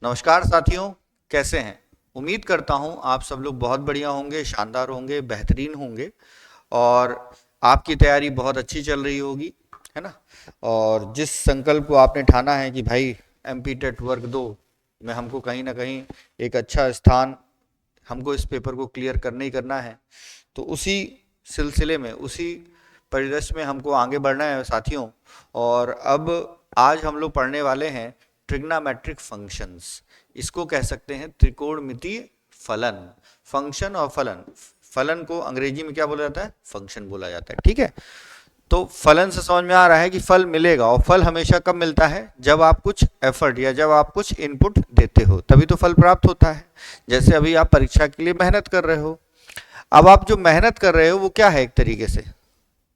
नमस्कार साथियों, कैसे हैं। उम्मीद करता हूं आप सब लोग बहुत बढ़िया होंगे, शानदार होंगे, बेहतरीन होंगे और आपकी तैयारी बहुत अच्छी चल रही होगी, है ना। और जिस संकल्प को आपने ठाना है कि भाई एमपी टेट वर्ग 2 में हमको कहीं ना कहीं एक अच्छा स्थान, हमको इस पेपर को क्लियर करना ही करना है, तो उसी सिलसिले में, उसी परिदृश्य में हमको आगे बढ़ना है साथियों। और अब आज हम लोग पढ़ने वाले हैं ट्रिग्नोमेट्रिक फंक्शंस। इसको कह सकते हैं त्रिकोणमितीय फलन। फंक्शन और फलन, फलन को अंग्रेजी में क्या बोला जाता है? फंक्शन बोला जाता है, ठीक है। तो फलन से समझ में आ रहा है कि फल मिलेगा, और फल हमेशा कब मिलता है? जब आप कुछ एफर्ट या जब आप कुछ इनपुट देते हो, तभी तो फल प्राप्त होता है। जैसे अभी आप परीक्षा के लिए मेहनत कर रहे हो, अब आप जो मेहनत कर रहे हो वो क्या है? एक तरीके से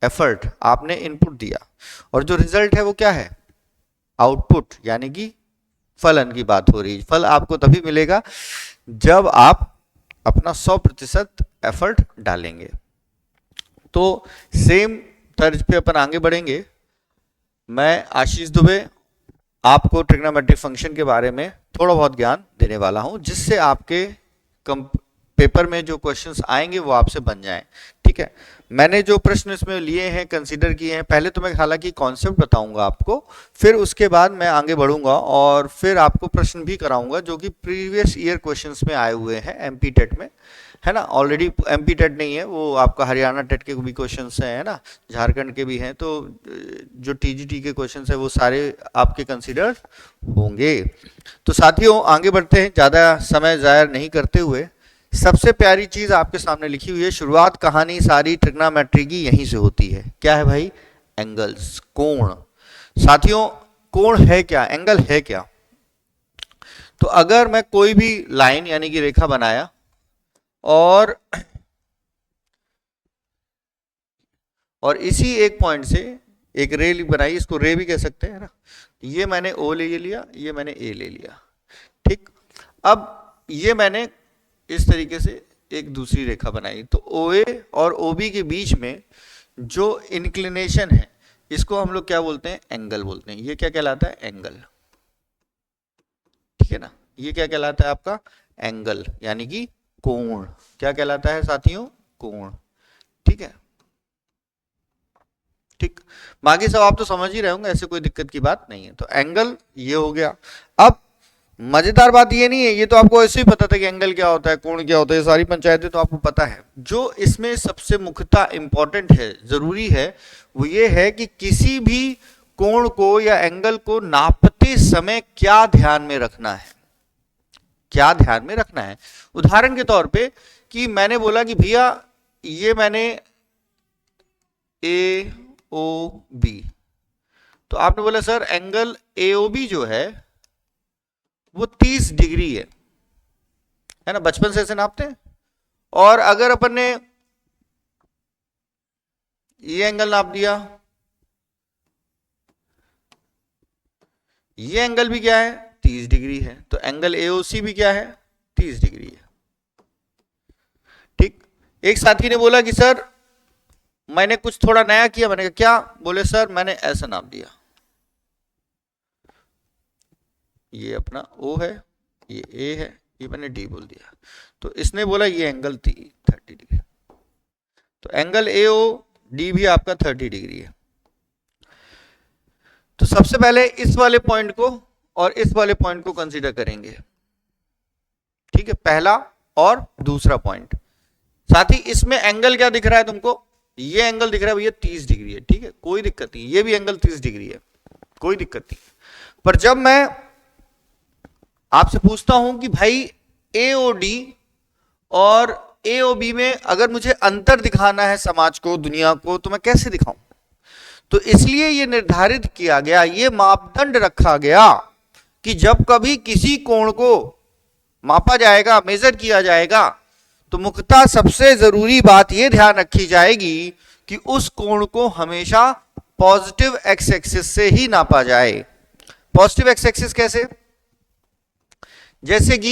एफर्ट, आपने इनपुट दिया, और जो रिजल्ट है वो क्या है? आउटपुट, यानी कि फलन की बात हो रही है। फल आपको तभी मिलेगा जब आप अपना 100% एफर्ट डालेंगे। तो सेम तर्ज पे अपन आगे बढ़ेंगे। मैं आशीष दुबे आपको ट्रिग्नोमेट्रिक फंक्शन के बारे में थोड़ा बहुत ज्ञान देने वाला हूं, जिससे आपके पेपर में जो क्वेश्चंस आएंगे वो आपसे बन जाएं, ठीक है। मैंने जो प्रश्न इसमें लिए हैं, कंसीडर किए हैं, पहले तो मैं हालांकि कॉन्सेप्ट बताऊंगा आपको, फिर उसके बाद मैं आगे बढ़ूंगा और फिर आपको प्रश्न भी कराऊंगा जो कि प्रीवियस ईयर क्वेश्चंस में आए हुए हैं एमपी टेट में, है ना। ऑलरेडी एमपी टेट नहीं है वो, आपका हरियाणा टेट के भी क्वेश्चंस हैं, है ना, झारखंड के भी हैं। तो जो टीजीटी के क्वेश्चंस है वो सारे आपके कंसीडर होंगे। तो साथियों आगे बढ़ते हैं, ज़्यादा समय ज़ाया नहीं करते हुए। सबसे प्यारी चीज आपके सामने लिखी हुई है, शुरुआत कहानी सारी ट्रिग्नोमेट्री की यहीं से होती है। क्या है भाई? एंगल्स, कोण। साथियों कोण है क्या, एंगल है क्या? तो अगर मैं कोई भी लाइन यानी कि रेखा बनाया और इसी एक पॉइंट से एक रे बनाई, इसको रे भी कह सकते हैं ना। ये मैंने ओ ले लिया, ये मैंने ए ले लिया, ठीक। अब ये मैंने इस तरीके से एक दूसरी रेखा बनाई, तो OA और OB के बीच में जो इंक्लिनेशन है इसको हम लोग क्या बोलते हैं? एंगल बोलते हैं। ये क्या कहलाता है? एंगल, ठीक है ना। ये क्या कहलाता है आपका? एंगल, यानी कि कोण। क्या कहलाता है साथियों? कोण, ठीक है, ठीक। बाकी सब आप तो समझ ही रहे होंगे, ऐसे कोई दिक्कत की बात नहीं है। तो एंगल ये हो गया। अब मजेदार बात ये नहीं है, ये तो आपको ऐसे ही पता था कि एंगल क्या होता है, कोण क्या होता है, ये सारी पंचायतें तो आपको पता है। जो इसमें सबसे मुख्यतः इंपॉर्टेंट है, जरूरी है, वो ये है कि किसी भी कोण को या एंगल को नापते समय क्या ध्यान में रखना है, क्या ध्यान में रखना है। उदाहरण के तौर पे कि मैंने बोला कि भैया ये मैंने ए ओ बी, तो आपने बोला sir angle A O B जो है वो 30 डिग्री है ना, बचपन से ऐसे नापते हैं। और अगर अपन ने ये एंगल नाप दिया, ये एंगल भी क्या है? 30 डिग्री है, तो एंगल एओसी भी क्या है? 30 डिग्री है, ठीक। एक साथी ने बोला कि सर मैंने कुछ थोड़ा नया किया। मैंने कहा क्या? बोले सर मैंने ऐसा नाप दिया, ये अपना O है, ये A है, ये मैंने D बोल दिया, तो इसने बोला ये एंगल 30 डिग्री, तो एंगल AOD भी आपका 30 डिग्री है। तो सबसे पहले इस वाले पॉइंट को और इस वाले पॉइंट को कंसीडर करेंगे, ठीक है, पहला और दूसरा पॉइंट। साथ ही इसमें एंगल क्या दिख रहा है तुमको? ये एंगल दिख रहा है भैया 30 डिग्री है, ठीक है, कोई दिक्कत नहीं। ये भी एंगल 30 डिग्री है, कोई दिक्कत नहीं। पर जब मैं आपसे पूछता हूं कि भाई AOD और AOB में अगर मुझे अंतर दिखाना है समाज को, दुनिया को, तो मैं कैसे दिखाऊं? तो इसलिए ये निर्धारित किया गया, ये मापदंड रखा गया कि जब कभी किसी कोण को मापा जाएगा, मेजर किया जाएगा, तो मुख्यतः सबसे जरूरी बात यह ध्यान रखी जाएगी कि उस कोण को हमेशा पॉजिटिव एक्स एक्सिस से ही नापा जाए। पॉजिटिव एक्स एक्सिस कैसे? जैसे कि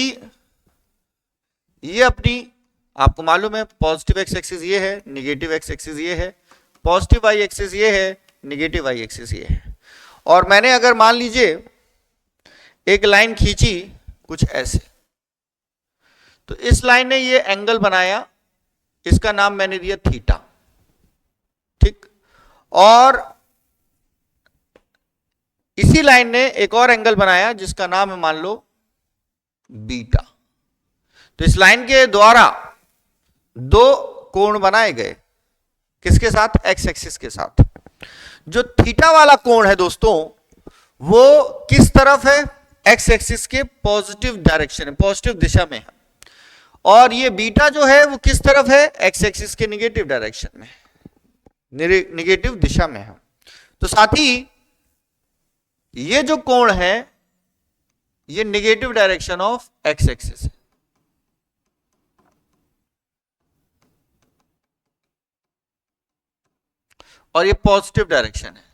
ये अपनी, आपको मालूम है पॉजिटिव एक्स एक्सिस ये है, निगेटिव एक्स एक्सिस ये है, पॉजिटिव वाई एक्सिस ये है, निगेटिव वाई एक्सिस ये है। और मैंने अगर मान लीजिए एक लाइन खींची कुछ ऐसे। तो इस लाइन ने ये एंगल बनाया, इसका नाम मैंने दिया थीटा, ठीक। और इसी लाइन ने एक और एंगल बनाया जिसका नाम है मान लो बीटा। तो इस लाइन के द्वारा दो कोण बनाए गए, किसके साथ? एक्स एक्सिस के साथ। जो थीटा वाला कोण है दोस्तों वो किस तरफ है? एक्स एक्सिस के पॉजिटिव डायरेक्शन है, पॉजिटिव दिशा में है। और ये बीटा जो है वो किस तरफ है? एक्स एक्सिस के निगेटिव डायरेक्शन में, निगेटिव दिशा में है। तो साथ ही ये जो कोण है ये negative direction of x axis है। और ये पॉजिटिव डायरेक्शन है।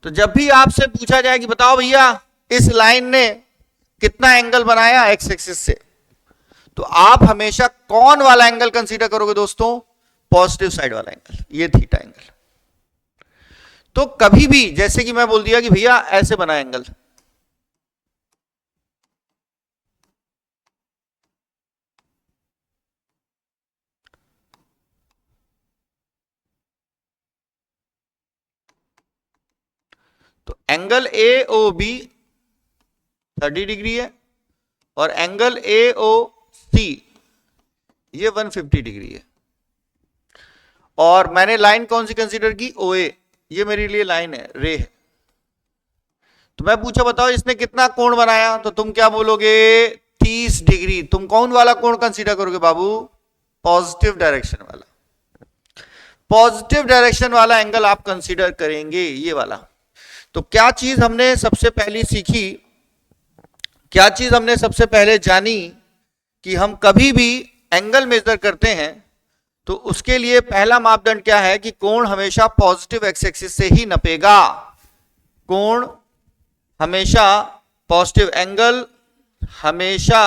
तो जब भी आपसे पूछा जाए कि बताओ भैया इस लाइन ने कितना एंगल बनाया एक्स एक्सिस से, तो आप हमेशा कौन वाला एंगल कंसीडर करोगे दोस्तों? पॉजिटिव साइड वाला एंगल, ये थीटा एंगल। तो कभी भी जैसे कि मैं बोल दिया कि भैया ऐसे बना एंगल, तो angle A O B 30 degree है और एंगल ए ओ सी ये 150 डिग्री है। और मैंने लाइन कौन सी कंसीडर की? ओ ए, ये मेरे लिए लाइन है, रे है। तो मैं पूछा बताओ इसने कितना कोण बनाया, तो तुम क्या बोलोगे? 30 डिग्री। तुम कौन वाला कोण कंसीडर करोगे बाबू? पॉजिटिव डायरेक्शन वाला। पॉजिटिव डायरेक्शन वाला एंगल आप कंसीडर करेंगे, ये वाला। तो क्या चीज हमने सबसे पहली सीखी, क्या चीज हमने सबसे पहले जानी कि हम कभी भी एंगल मेजर करते हैं तो उसके लिए पहला मापदंड क्या है कि कोण हमेशा पॉजिटिव एक्स एक्सिस से ही नपेगा। कोण हमेशा पॉजिटिव, एंगल हमेशा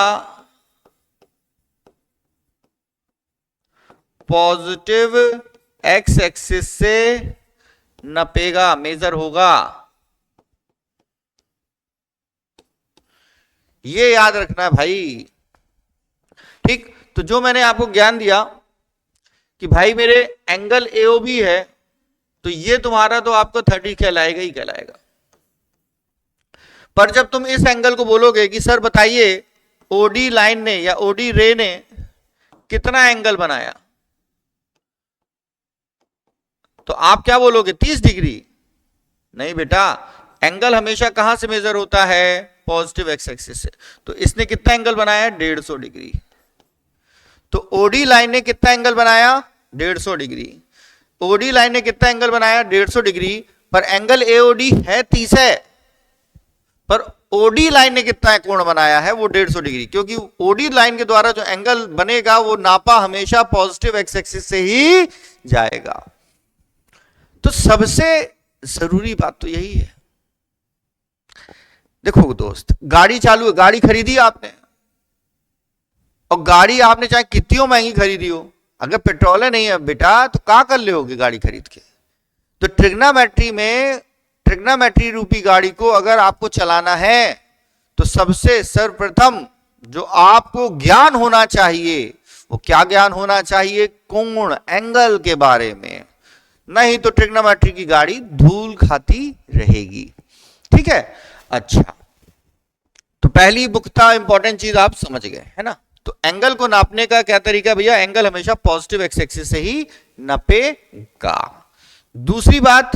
पॉजिटिव एक्स एक्सिस से नपेगा, मेजर होगा। ये याद रखना है भाई, ठीक। तो जो मैंने आपको ज्ञान दिया कि भाई मेरे एंगल एओबी है, तो ये तुम्हारा तो आपको 30 कहलाएगा ही कहलाएगा। पर जब तुम इस एंगल को बोलोगे कि सर बताइए ओडी लाइन ने या ओडी रे ने कितना एंगल बनाया, तो आप क्या बोलोगे? 30 डिग्री? नहीं बेटा, एंगल हमेशा कहां से मेजर होता है? पॉजिटिव एक्स एक्सिस से। तो इसने कितना एंगल बनाया? 150 डिग्री। तो ओडी लाइन ने कितना एंगल बनाया? 150 डिग्री। ओडी लाइन ने कितना एंगल बनाया? 150 डिग्री। पर एंगल एओडी है 30 है, पर ओडी लाइन ने कितना कोण बनाया है? वो 150 डिग्री। क्योंकि ओडी लाइन के द्वारा जो एंगल बनेगा वो नापा हमेशा पॉजिटिव एक्स एक्सिस से ही जाएगा। तो सबसे जरूरी बात तो यही है। देखो दोस्त, गाड़ी चालू है, गाड़ी खरीदी आपने, और गाड़ी आपने चाहे कितनी महंगी खरीदी हो, अगर पेट्रोल नहीं है बेटा तो क्या कर लोगे गाड़ी खरीद के? तो ट्रिग्नोमेट्री में, ट्रिग्नोमेट्री रूपी गाड़ी को अगर आपको चलाना है तो सबसे सर्वप्रथम जो आपको ज्ञान होना चाहिए वो क्या ज्ञान होना चाहिए? कोण, एंगल के बारे में। नहीं तो ट्रिग्नोमेट्री की गाड़ी धूल खाती रहेगी, ठीक है। अच्छा, तो पहली मुख्यतः इंपॉर्टेंट चीज आप समझ गए, है ना। तो एंगल को नापने का क्या तरीका भैया? एंगल हमेशा पॉजिटिव एक्स एक्सिस से ही नपेगा। दूसरी बात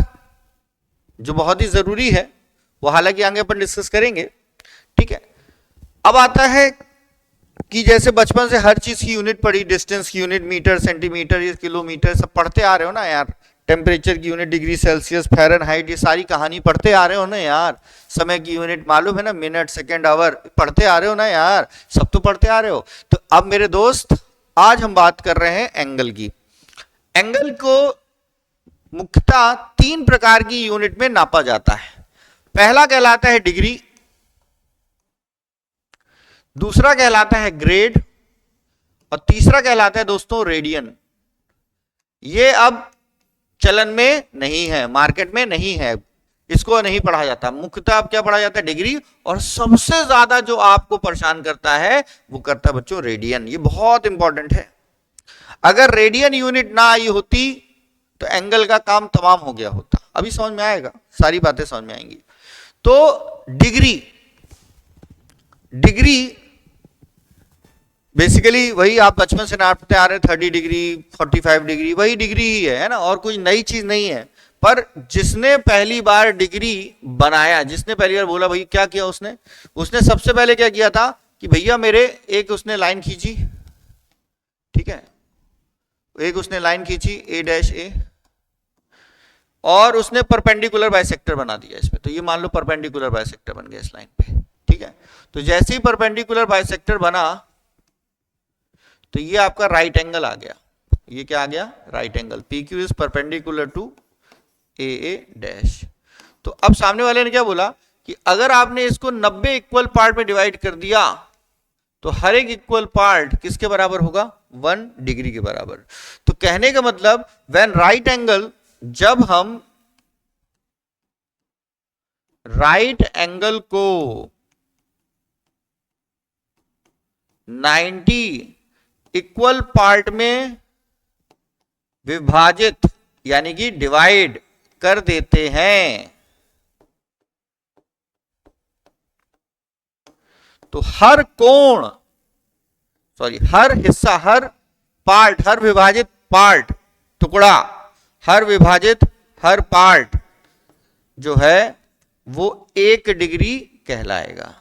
जो बहुत ही जरूरी है, वो हालांकि आगे अपन डिस्कस करेंगे, ठीक है। अब आता है कि जैसे बचपन से हर चीज की यूनिट पढ़ी, डिस्टेंस की यूनिट मीटर, सेंटीमीटर, ये किलोमीटर, सब पढ़ते आ रहे हो ना यार। टेम्परेचर की यूनिट डिग्री सेल्सियस, फ़ारेनहाइट, ये सारी कहानी पढ़ते आ रहे हो ना यार। समय की यूनिट मालूम है ना, मिनट, सेकंड, आवर, पढ़ते आ रहे हो ना यार, सब तो पढ़ते आ रहे हो। तो अब मेरे दोस्त आज हम बात कर रहे हैं एंगल की। एंगल को मुख्यतः 3 प्रकार की यूनिट में नापा जाता है। पहला कहलाता है डिग्री, दूसरा कहलाता है ग्रेड, और तीसरा कहलाता है दोस्तों रेडियन। ये अब चलन में नहीं है, मार्केट में नहीं है। इसको नहीं पढ़ा जाता, मुख्यतः अब क्या पढ़ा जाता है, डिग्री। और सबसे ज्यादा जो आपको परेशान करता है वो करता है बच्चों रेडियन। ये बहुत इंपॉर्टेंट है। अगर रेडियन यूनिट ना आई होती तो एंगल का काम तमाम हो गया होता। अभी समझ में आएगा, सारी बातें समझ में आएंगी। तो डिग्री, डिग्री बेसिकली वही आप बचपन से नापते आ रहे, 30 डिग्री 45 डिग्री, वही डिग्री ही है ना, और कोई नई चीज नहीं है। पर जिसने पहली बार डिग्री बनाया, जिसने पहली बार बोला भाई, क्या किया उसने, उसने सबसे पहले क्या किया था कि भैया मेरे एक उसने लाइन खींची, ठीक है, एक उसने लाइन खींची ए डैश ए, और उसने परपेंडिकुलर बाइसेक्टर बना दिया इसमें। तो ये मान लो परपेंडिकुलर बाइसेक्टर बन गया इस लाइन पे, ठीक है। तो जैसे ही परपेंडिकुलर बाइसेक्टर बना तो ये आपका राइट एंगल आ गया। ये क्या आ गया, right angle. P Q is perpendicular to A A dash. तो अब सामने वाले ने क्या बोला कि अगर आपने इसको 90 इक्वल पार्ट में डिवाइड कर दिया तो हर एक इक्वल पार्ट किसके बराबर होगा, 1 डिग्री के बराबर। तो कहने का मतलब व्हेन राइट एंगल, जब हम राइट एंगल को 90 इक्वल पार्ट में विभाजित यानी कि डिवाइड कर देते हैं, तो हर कोण, सॉरी हर हिस्सा, हर पार्ट, हर विभाजित पार्ट, टुकड़ा, हर विभाजित हर पार्ट जो है वो 1 डिग्री कहलाएगा।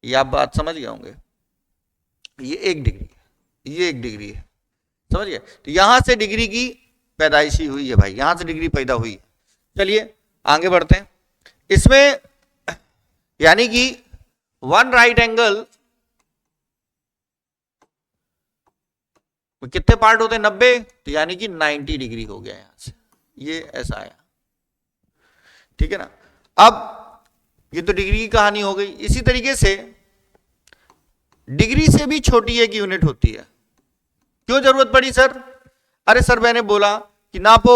ये आप बात समझ गए होंगे। ये 1 डिग्री, ये 1 डिग्री है, समझ गए। तो यहां से डिग्री की पैदाइशी हुई है भाई, यहां से डिग्री पैदा हुई है। चलिए आगे बढ़ते हैं। इसमें यानी कि 1 राइट एंगल कितने पार्ट होते हैं, 90, तो यानी कि 90 डिग्री हो गया यहां से, ये ऐसा आया, ठीक है ना। अब ये तो डिग्री की कहानी हो गई। इसी तरीके से डिग्री से भी छोटी एक यूनिट होती है। क्यों जरूरत पड़ी सर? अरे सर मैंने बोला कि नापो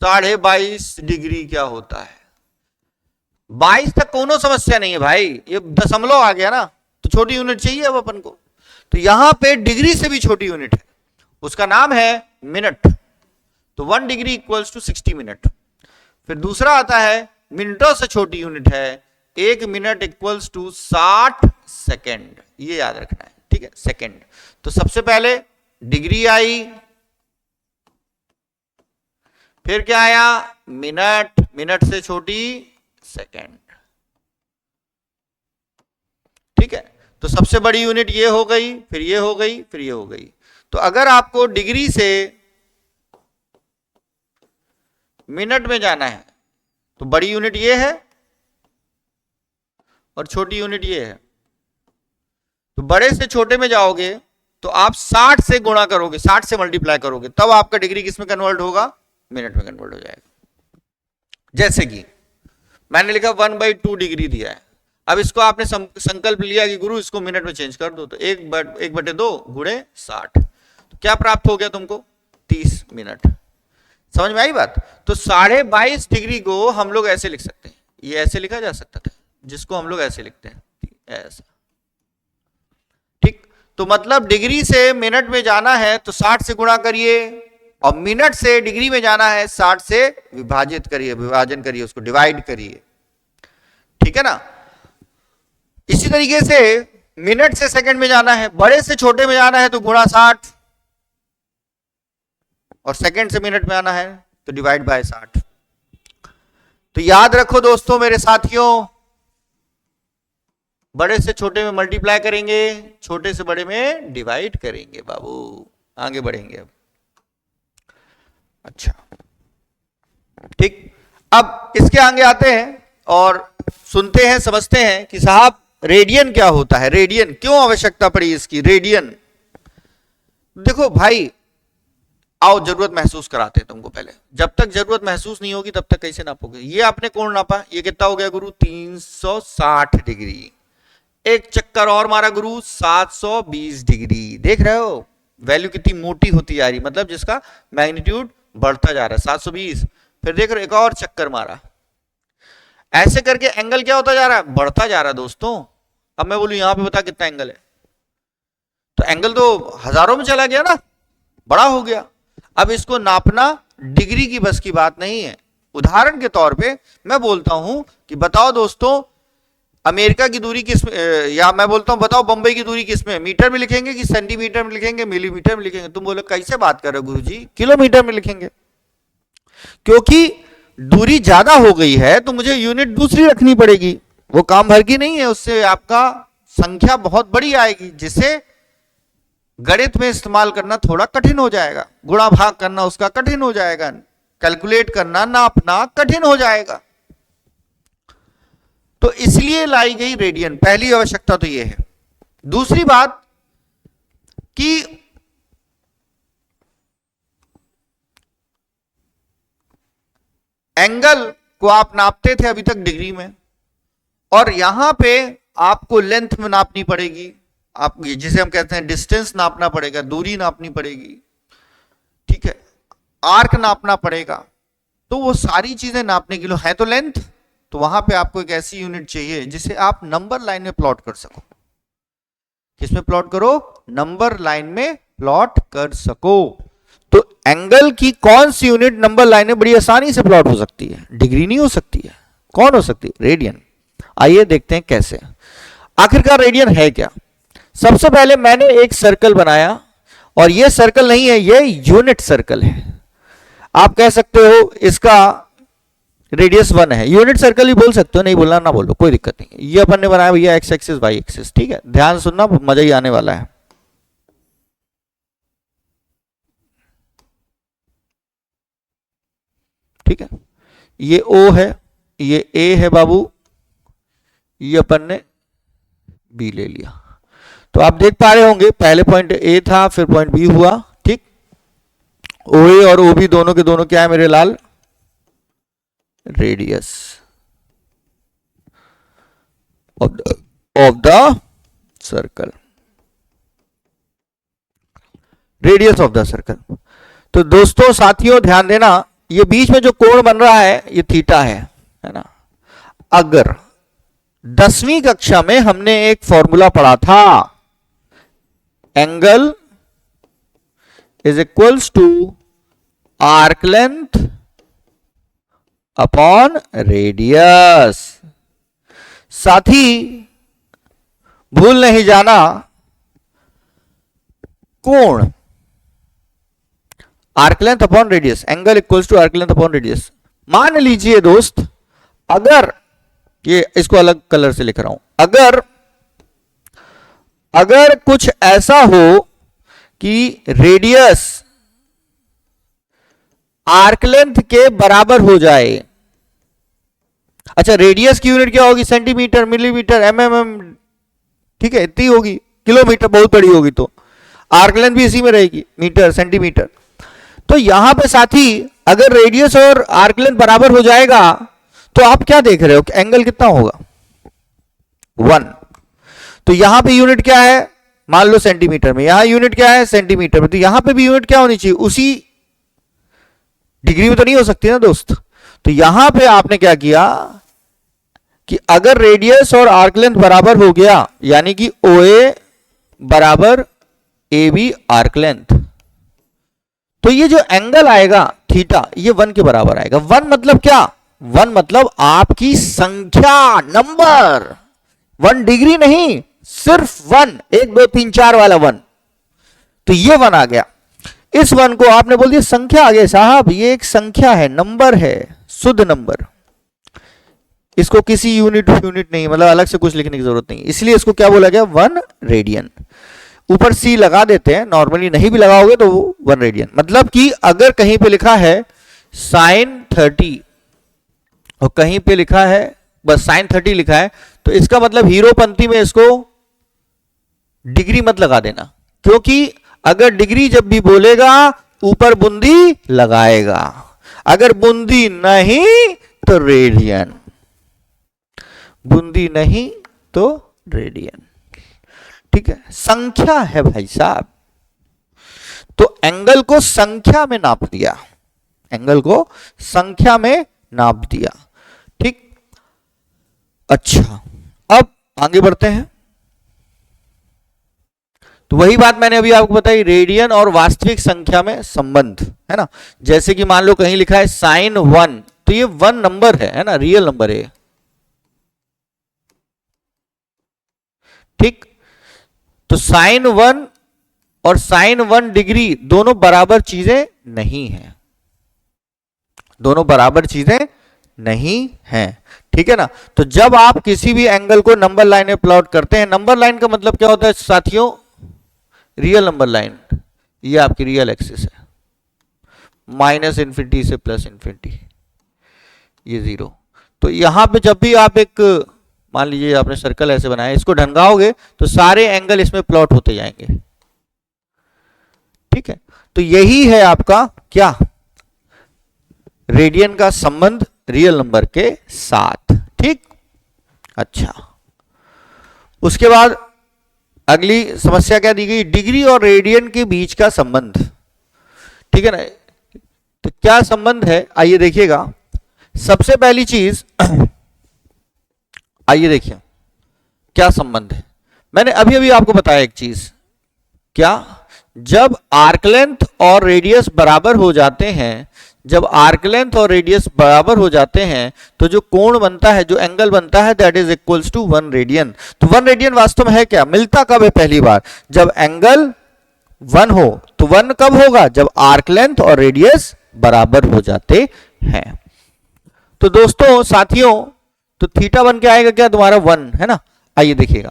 22.5 डिग्री क्या होता है। 22 तक कोनो समस्या नहीं है भाई, ये दशमलव आ गया ना, तो छोटी यूनिट चाहिए अब अपन को। तो यहां पे डिग्री से भी छोटी यूनिट है, उसका नाम है मिनट। तो 1 डिग्री इक्वल्स टू 60 मिनट। फिर दूसरा आता है मिनटों से छोटी यूनिट है, 1 मिनट इक्वल्स टू 60 सेकेंड। ये याद रखना है, ठीक है, सेकेंड। तो सबसे पहले डिग्री आई, फिर क्या आया, मिनट, मिनट से छोटी सेकेंड, ठीक है। तो सबसे बड़ी यूनिट ये हो गई, फिर ये हो गई, फिर ये हो गई। तो अगर आपको डिग्री से मिनट में जाना है तो बड़ी यूनिट ये है और छोटी यूनिट ये है। तो बड़े से छोटे में जाओगे तो आप 60 से गुणा करोगे, 60 से मल्टीप्लाई करोगे, तब आपका डिग्री किस में कन्वर्ट होगा, मिनट में कन्वर्ट हो जाएगा। जैसे कि मैंने लिखा 1/2 डिग्री दिया है। अब इसको आपने संकल्प लिया कि गुरु इसको मिनट में चेंज कर दो, तो 1/2 गुणे 60, तो क्या प्राप्त हो गया तुमको, 30 मिनट। समझ में आई बात? तो 22.5 डिग्री को हम लोग ऐसे लिख सकते हैं, ये ऐसे लिखा जा सकता था, जिसको हम लोग ऐसे लिखते हैं, ऐसा, ठीक। तो मतलब डिग्री से मिनट में जाना है तो 60 से गुणा करिए, और मिनट से डिग्री में जाना है 60 से विभाजित करिए, विभाजन करिए, उसको डिवाइड करिए, ठीक है ना। इसी तरीके से मिनट से सेकंड में जाना है, बड़े से छोटे में जाना है तो गुणा 60, और सेकंड से मिनट में आना है तो डिवाइड बाय 60। तो याद रखो दोस्तों मेरे साथियों, बड़े से छोटे में मल्टीप्लाई करेंगे, छोटे से बड़े में डिवाइड करेंगे बाबू। आगे बढ़ेंगे अब, अच्छा ठीक। अब इसके आगे आते हैं और सुनते हैं, समझते हैं कि साहब रेडियन क्या होता है, रेडियन क्यों आवश्यकता पड़ी इसकी, रेडियन। देखो भाई, आओ जरूरत महसूस कराते हैं तुमको पहले। जब तक जरूरत महसूस नहीं होगी तब तक कैसे नापोगे। ये आपने कोण नापा, ये कितना हो गया गुरु, 360 डिग्री। एक चक्कर और मारा गुरु, 720 डिग्री। देख रहे हो वैल्यू कितनी मोटी होती जा रही, मतलब जिसका मैग्नीट्यूड बढ़ता जा रहा है 720, फिर देख रहे एक और चक्कर मारा, ऐसे करके एंगल क्या होता जा रहा है, बढ़ता जा रहा है दोस्तों। अब मैं बोलूं यहां पे बता कितना एंगल है, तो एंगल तो हजारों में चला गया ना, बड़ा हो गया। अब इसको नापना डिग्री की बस की बात नहीं है। उदाहरण के तौर पे मैं बोलता हूं कि बताओ दोस्तों अमेरिका की दूरी किस, या मैं बोलता हूं बताओ बंबई की दूरी किस में, मीटर में लिखेंगे कि सेंटीमीटर में लिखेंगे, मिलीमीटर में लिखेंगे? तुम बोलो कैसे बात कर रहे हो गुरुजी, किलोमीटर में लिखेंगे, क्योंकि दूरी ज्यादा हो गई है तो मुझे यूनिट दूसरी रखनी पड़ेगी, वो काम भर की नहीं है, उससे आपका संख्या बहुत बड़ी आएगी, जिसे गणित में इस्तेमाल करना थोड़ा कठिन हो जाएगा, गुणा भाग करना उसका कठिन हो जाएगा, कैलकुलेट करना नापना कठिन हो जाएगा। तो इसलिए लाई गई रेडियन, पहली आवश्यकता तो यह है। दूसरी बात कि एंगल को आप नापते थे अभी तक डिग्री में, और यहां पे आपको लेंथ में नापनी पड़ेगी, आप जिसे हम कहते हैं डिस्टेंस नापना पड़ेगा, दूरी नापनी पड़ेगी, ठीक है, आर्क नापना पड़ेगा। तो वो सारी चीजें नापने के लिए है तो लेंथ, तो वहां पे आपको एक ऐसी यूनिट चाहिए जिसे आप नंबर लाइन में प्लॉट कर सको। किसमें प्लॉट करो? नंबर लाइन में प्लॉट कर सको। तो एंगल की कौन सी यूनिट नंबर लाइन में बड़ी आसानी से प्लॉट हो सकती है? डिग्री नहीं हो सकती है, कौन हो सकती है? रेडियन। आइए देखते हैं कैसे। आखिरकार रेडियन है क्या? सबसे पहले मैंने एक सर्कल बनाया, और यह सर्कल नहीं है, यह यूनिट सर्कल है। आप कह सकते हो इसका रेडियस 1 है, यूनिट सर्कल भी बोल सकते हो, नहीं बोलना ना बोलो, कोई दिक्कत नहीं। ये अपन ने बनाया भैया एक्स एक्सिस वाई एक्सिस, ठीक है, ध्यान सुनना, मजा ही आने वाला है। ठीक है, ये O है, ये A है बाबू, ये अपन ने B ले लिया। तो आप देख पा रहे होंगे पहले पॉइंट A था, फिर पॉइंट B हुआ, ठीक। OA और OB दोनों के दोनों क्या है मेरे लाल? Radius of the circle, radius of the circle. तो दोस्तों साथियों ध्यान देना, ये बीच में जो कोण बन रहा है ये थीटा है ना। अगर 10वीं कक्षा में हमने एक फॉर्मूला पढ़ा था, angle is equals to arc length upon radius. साथी भूल नहीं जाना, कोण arc length upon radius, angle equals to arc length upon radius. मान लीजिए दोस्त, अगर ये इसको अलग कलर से लिख रहा हूं, अगर कुछ ऐसा हो कि रेडियस आर्क लेंथ के बराबर हो जाए। अच्छा, रेडियस की यूनिट क्या होगी? सेंटीमीटर, मिलीमीटर, एमएम, ठीक है, इतनी होगी। किलोमीटर बहुत बड़ी होगी, तो आर्क लेंथ भी इसी में रहेगी, मीटर, सेंटीमीटर। तो यहां पे साथी अगर रेडियस और आर्क लेंथ बराबर हो जाएगा तो आप क्या देख रहे हो कि एंगल कितना होगा? 1। तो यहां पे यूनिट क्या है? मान लो सेंटीमीटर में, यहां यूनिट क्या है? सेंटीमीटर में। तो यहां पे भी यूनिट क्या होनी चाहिए? उसी डिग्री में तो नहीं हो सकती ना दोस्त। तो यहां पे आपने क्या किया कि अगर रेडियस और आर्क लेंथ बराबर हो गया, यानी कि OA बराबर AB आर्क लेंथ, तो ये जो एंगल आएगा थीटा, ये 1 के बराबर आएगा। 1 मतलब क्या? 1 मतलब आपकी संख्या, नंबर। 1 डिग्री नहीं, सिर्फ 1, 1 2 3 4 वाला 1। तो ये 1 आ गया। इस 1 को आपने बोल दिया संख्या आ गया। साहब ये एक संख्या है, नंबर है, शुद्ध नंबर। इसको किसी यूनिट नहीं, मतलब अलग से कुछ लिखने की जरूरत नहीं, इसलिए इसको क्या बोला गया? 1 रेडियन। ऊपर C लगा देते हैं, नॉर्मली नहीं भी लगाओगे तो 1 रेडियन। मतलब कि अगर कहीं पे लिखा है sin 30 और कहीं पे लिखा है बस sin 30 लिखा है, तो इसका मतलब हीरो पंक्ति में इसको डिग्री मत लगा देना, क्योंकि अगर डिग्री जब भी बोलेगा ऊपर बूंदी लगाएगा, अगर बूंदी नहीं तो रेडियन, बूंदी नहीं तो रेडियन। ठीक है, संख्या है भाई साहब। तो एंगल को संख्या में नाप दिया। एंगल को संख्या में नाप दिया। ठीक, अच्छा अब आगे बढ़ते हैं। तो वही बात मैंने अभी आपको बताई, रेडियन और वास्तविक संख्या में संबंध, है ना। जैसे कि मान लो कहीं लिखा है साइन 1, तो ये 1 नंबर है ना, रियल नंबर है। ठीक, तो साइन 1 और साइन 1 डिग्री दोनों बराबर चीजें नहीं है, दोनों बराबर चीजें नहीं है। ठीक है ना। तो जब आप किसी भी एंगल को नंबर लाइन में प्लॉट करते हैं, नंबर लाइन का मतलब क्या होता है साथियों, रियल नंबर लाइन, ये आपकी रियल एक्सिस है, माइनस इन्फिनिटी से प्लस इन्फिनिटी, ये 0। तो यहां पे जब भी आप एक, मान लीजिए आपने सर्कल ऐसे बनाया, इसको ढंगाओगे तो सारे एंगल इसमें प्लॉट होते जाएंगे। ठीक है, तो यही है आपका क्या, रेडियन का संबंध रियल नंबर के साथ। ठीक, अच्छा उसके बाद अगली समस्या क्या दी गई, डिग्री और रेडियन के बीच का संबंध। ठीक है ना, तो क्या संबंध है आइए देखिएगा। सबसे पहली चीज आइए देखिए क्या संबंध है। मैंने अभी अभी आपको बताया एक चीज, क्या, जब आर्क लेंथ और रेडियस बराबर हो जाते हैं, जब आर्क लेंथ और रेडियस बराबर हो जाते हैं तो जो कोण बनता है, जो एंगल बनता है, that is equals to 1 radian. तो 1 रेडियन वास्तव में है क्या, मिलता कब है, पहली बार जब एंगल 1 हो। तो 1 कब होगा, जब आर्क लेंथ और रेडियस बराबर हो जाते हैं। तो दोस्तों साथियों, तो थीटा बन के आएगा क्या तुम्हारा 1, है ना। आइए देखिएगा,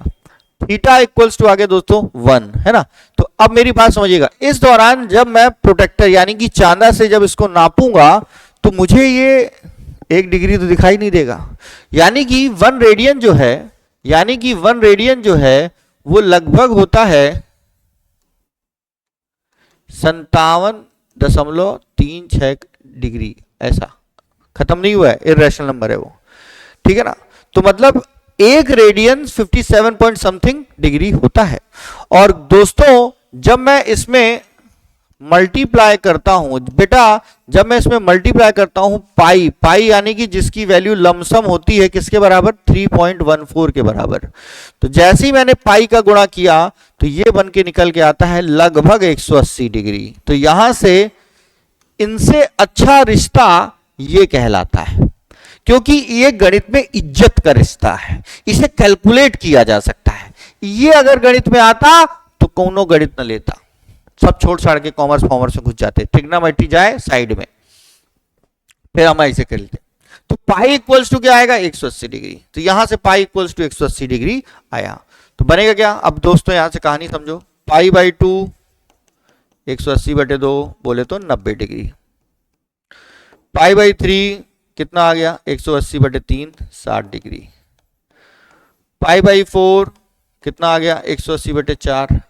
थीटा इक्वल्स टू आगे दोस्तों 1, है ना। तो अब मेरी बात समझिएगा, इस दौरान जब मैं प्रोटेक्टर यानी कि चांदा से जब इसको नापूंगा तो मुझे ये 1 डिग्री तो दिखाई नहीं देगा, यानी कि 1 रेडियन जो है, यानी कि 1 रेडियन जो है वो लगभग होता है 57.36 डिग्री, ऐसा खत्म नहीं हुआ है, इर्रेशनल नंबर है वो। ठीक है ना, तो मतलब 1 रेडियन 57 पॉइंट समथिंग डिग्री होता है। और दोस्तों जब मैं इसमें मल्टीप्लाई करता हूं बेटा, जब मैं इसमें मल्टीप्लाई करता हूं पाई, पाई यानी कि जिसकी वैल्यू लमसम होती है किसके बराबर, 3.14 के बराबर। तो जैसे ही मैंने पाई का गुणा किया तो ये बन के निकल के आता है लगभग 180 डिग्री। तो यहां से इनसे अच्छा रिश्ता ये कहलाता है, क्योंकि ये गणित में इज्जत का रिश्ता है, इसे कैलकुलेट किया जा सकता है। ये अगर गणित में आता तो कौनो गणित न लेता, सब छोड़ छाड़ के कॉमर्स फॉमर्स में घुस जाते, ट्रिग्नोमेट्री जाए साइड में, फिर हम ऐसे कर लेते। तो पाई इक्वल्स टू क्या आएगा, 180 डिग्री। तो यहां से पाई इक्वल्स टू 180 डिग्री आया, तो बनेगा क्या। अब दोस्तों यहां से कहानी समझो, पाई बाई 2 180/2 बोले तो 90 डिग्री, पाई बाई 3 कितना आ गया, 180/3 60 डिग्री, पाई बाई 4 कितना आ गया, 180/4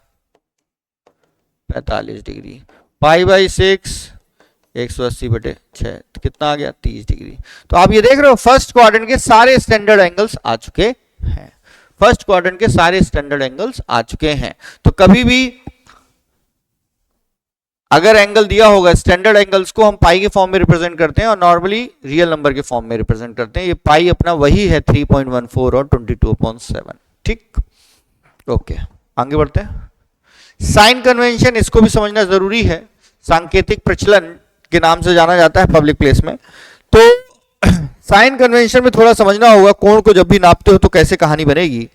45 डिग्री, पाई बाई 6 180/6 कितना आ गया, 30 डिग्री। तो आप ये देख रहे हो फर्स्ट क्वाड्रेंट के सारे स्टैंडर्ड एंगल्स आ चुके हैं, फर्स्ट क्वाड्रेंट के सारे स्टैंडर्ड एंगल्स आ चुके हैं। तो कभी भी अगर एंगल दिया होगा, स्टैंडर्ड एंगल्स को हम पाई के फॉर्म में रिप्रेजेंट करते हैं और नॉर्मली रियल नंबर के फॉर्म में रिप्रेजेंट करते हैं। ये पाई अपना वही है 3.14 और 22/7। ठीक, ओके आगे बढ़ते हैं। साइन कन्वेंशन, इसको भी समझना जरूरी है, सांकेतिक प्रचलन के नाम से जाना जाता है पब्लिक प्लेस में। तो साइन कन्वेंशन में थोड़ा समझना होगा, कोण को जब भी नापते हो तो कैसे कहानी बनेगी।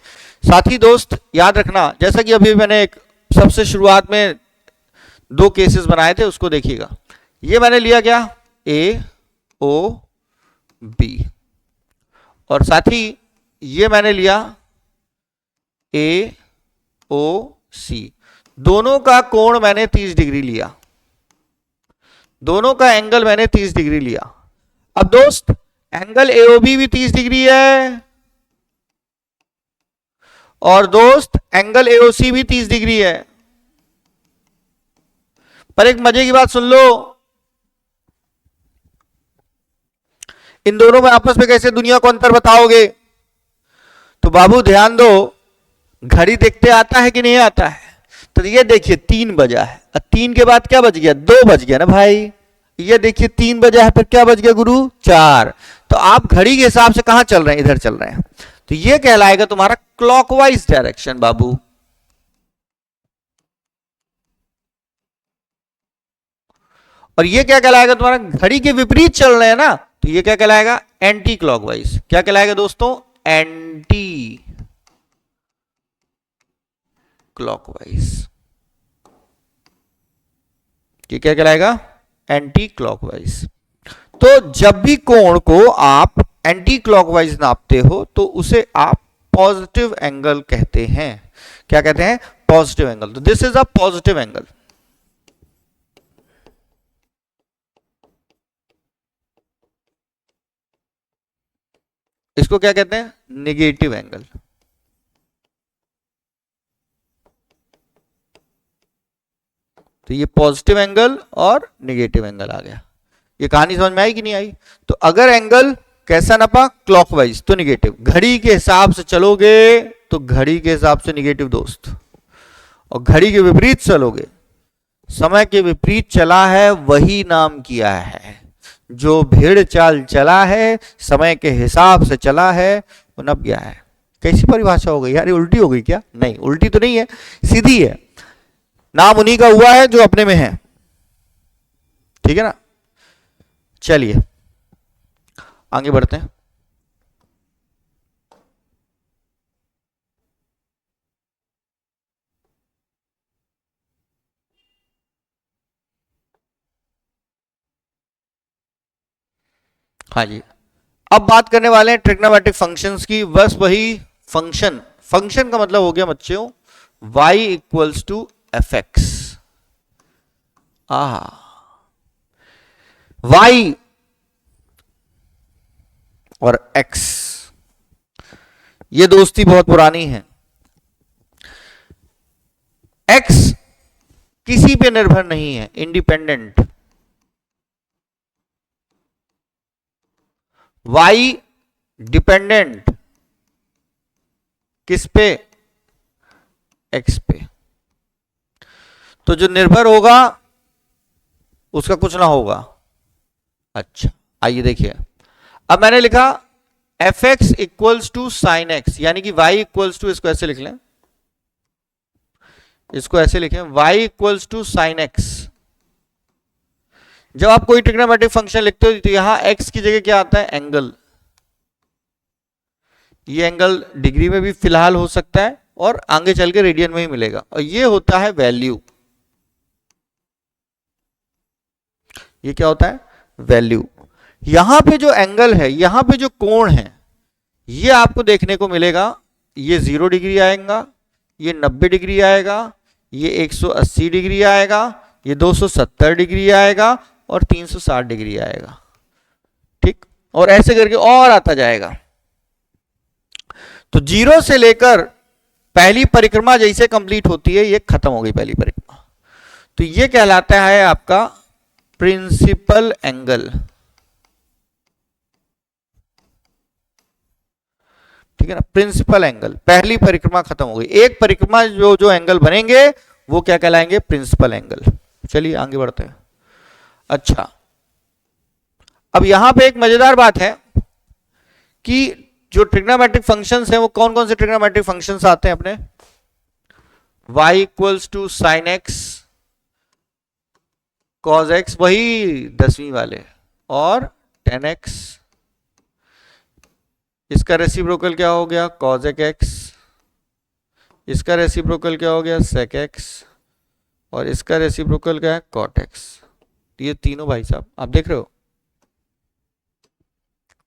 साथी दोस्त याद रखना, जैसा कि अभी मैंने एक सबसे शुरुआत में 2 केसेस बनाए थे, उसको देखिएगा। ये मैंने लिया क्या, ए ओ बी, और साथ ही ये मैंने लिया ए ओ सी। दोनों का कोण मैंने 30 डिग्री लिया, दोनों का एंगल मैंने 30 डिग्री लिया। अब दोस्त एंगल एओबी भी 30 डिग्री है और दोस्त एंगल एओसी भी 30 डिग्री है। पर एक मजे की बात सुन लो, इन दोनों में आपस में कैसे दुनिया को अंतर बताओगे। तो बाबू ध्यान दो, घड़ी देखते आता है कि नहीं आता है। तो ये देखिए 3 बजा है, और 3 के बाद क्या बज गया, 2 बज गया ना भाई। ये देखिए 3 बजा है, फिर क्या बज गया गुरु? 4। तो आप घड़ी के हिसाब से कहां चल रहे हैं? इधर चल रहे हैं। तो ये कहलाएगा तुम्हारा क्लॉकवाइज डायरेक्शन बाबू। और ये क्या कहलाएगा? तुम्हारा घड़ी के विपरीत चल रहे हैं ना, तो ये क्या कहलाएगा? Anti clockwise. क्या कहलाएगा दोस्तों? Anti clockwise. ये क्या कहलाएगा? Anti clockwise. तो जब भी कोण को आप एंटी क्लॉकवाइज नापते हो तो उसे आप पॉजिटिव एंगल कहते हैं। क्या कहते हैं? Positive angle. तो this is a positive angle. इसको क्या कहते हैं? Negative angle. तो ये पॉजिटिव एंगल और नेगेटिव एंगल आ गया। ये कहानी समझ में आई कि नहीं आई? तो अगर एंगल कैसा नापा? क्लॉकवाइज, तो नेगेटिव। घड़ी के हिसाब से चलोगे तो घड़ी के हिसाब से नेगेटिव दोस्त, और घड़ी के विपरीत चलोगे, समय के विपरीत चला है वही नाम किया है। जो भेड़ चाल चला है, समय के हिसाब से चला है, वो नप गया है। कैसी परिभाषा हो गई यार? ये उल्टी हो गई क्या? नहीं, उल्टी तो नहीं है, सीधी है। नाम उन्हीं का हुआ है जो अपने में है। ठीक है ना? चलिए आगे बढ़ते हैं। हाँ जी, अब बात करने वाले हैं ट्रिग्नोमेट्रिक फंक्शंस की। बस वही फंक्शन, फंक्शन का मतलब हो गया बच्चों y equals to F X. y और x, ये दोस्ती बहुत पुरानी है। x किसी पे निर्भर नहीं है, इंडिपेंडेंट। y डिपेंडेंट किस पे? x पे। तो जो निर्भर होगा उसका कुछ ना होगा। अच्छा, आइए देखिए, अब मैंने लिखा F X equals to sine X, यानी कि y इक्वल्स टू, इसको ऐसे लिख लें, इसको ऐसे लिखें, y equals to sine X. जब आप कोई ट्रिग्नोमेट्रिक फंक्शन लिखते हो तो यहां x की जगह क्या आता है? एंगल। ये एंगल डिग्री में भी फिलहाल हो सकता है और आगे चल के रेडियन में ही मिलेगा, और ये होता है वैल्यू। ये क्या होता है? वैल्यू। यहां पे जो एंगल है, यहां पे जो कोण है, ये आपको देखने को मिलेगा। ये 0 डिग्री आएगा, ये 90 डिग्री आएगा, ये 180 डिग्री आएगा, ये 270 डिग्री आएगा और 360 डिग्री आएगा। ठीक, और ऐसे करके और आता जाएगा। तो 0 से लेकर पहली परिक्रमा जैसे कंप्लीट होती है, ये खत्म हो गई पहली परिक्रमा, तो ये कहलाता है आपका प्रिंसिपल एंगल। ठीक है ना? प्रिंसिपल एंगल, पहली परिक्रमा खत्म हो गई। एक परिक्रमा जो एंगल बनेंगे वो क्या कहलाएंगे? Principal angle. चलिए आगे बढ़ते हैं। अच्छा, अब यहां पे एक मजेदार बात है कि जो ट्रिग्नोमेट्रिक फंक्शंस हैं वो कौन कौन से ट्रिग्नोमेट्रिक फंक्शंस आते हैं अपने? y equals to sine X, cos X, वही 10वीं वाले, और टेन एक्स। इसका रेसिप्रोकल क्या हो गया? कॉजेक एक्स। इसका रेसिप्रोकल क्या हो गया? Sec X. और इसका रेसिप्रोकल क्या है? Cot X. ये तीनों भाई साहब आप देख रहे हो,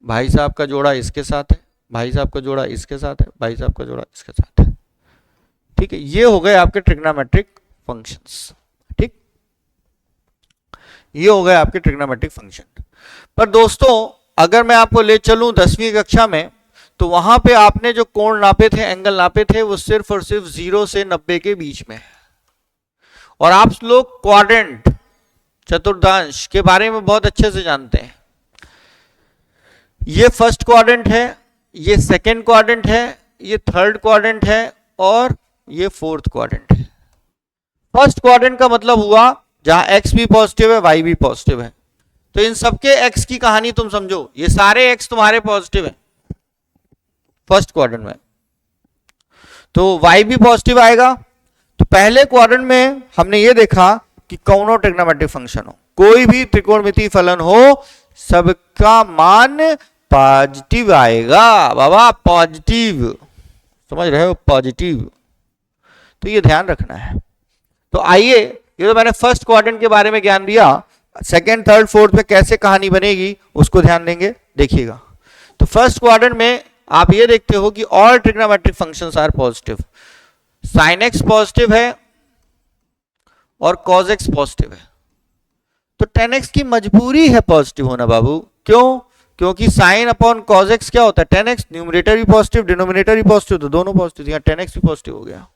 भाई साहब का जोड़ा इसके साथ है, भाई साहब का जोड़ा इसके साथ है, भाई साहब का जोड़ा इसके साथ है। ठीक है, ये हो गए आपके ट्रिग्नोमेट्रिक फंक्शंस। ठीक, ये हो गए आपके ट्रिग्नोमेट्रिक फंक्शन। पर दोस्तों अगर मैं आपको ले चलूं 10वीं कक्षा में, तो वहां पे आपने जो कोण नापे थे, एंगल नापे थे, वो सिर्फ और सिर्फ 0 से 90 के बीच में है। और आप लोग क्वाड्रेंट, चतुर्थांश के बारे में बहुत अच्छे से जानते हैं। ये फर्स्ट क्वाड्रेंट है, ये सेकंड क्वाड्रेंट है, ये थर्ड क्वाड्रेंट है, और ये फोर्थ क्वाड्रेंट है। फर्स्ट क्वाड्रेंट का मतलब हुआ जहां x भी पॉजिटिव है, y भी पॉजिटिव है। तो इन सबके एक्स की कहानी तुम समझो, ये सारे एक्स तुम्हारे पॉजिटिव है फर्स्ट क्वाड्रेंट में, तो वाई भी पॉजिटिव आएगा। तो पहले क्वाड्रेंट में हमने ये देखा कि कौनो ट्रिग्नोमेट्रिक फंक्शन हो, कोई भी त्रिकोणमितीय फलन हो, सबका मान पॉजिटिव आएगा बाबा, पॉजिटिव, समझ रहे हो, पॉजिटिव। तो ये ध्यान रखना है। तो आइए, ये तो मैंने फर्स्ट क्वाड्रेंट के बारे में ज्ञान दिया, सेकंड थर्ड फोर्थ में कैसे कहानी बनेगी उसको ध्यान देंगे, देखिएगा। तो फर्स्ट क्वाड्रेंट में आप ये देखते हो कि all trigonometric functions are positive, sine X positive है और कॉज एक्स पॉजिटिव है। तो टेन एक्स की मजबूरी है पॉजिटिव होना बाबू, क्यों? क्योंकि साइन अपॉन कॉज एक्स क्या होता है, टेन एक्स, न्यूमरेटर भी पॉजिटिव डिनोमिनेटर भी पॉजिटिव, तो दोनों पॉजिटिव, यहाँ टेन एक्स भी पॉजिटिव हो गया।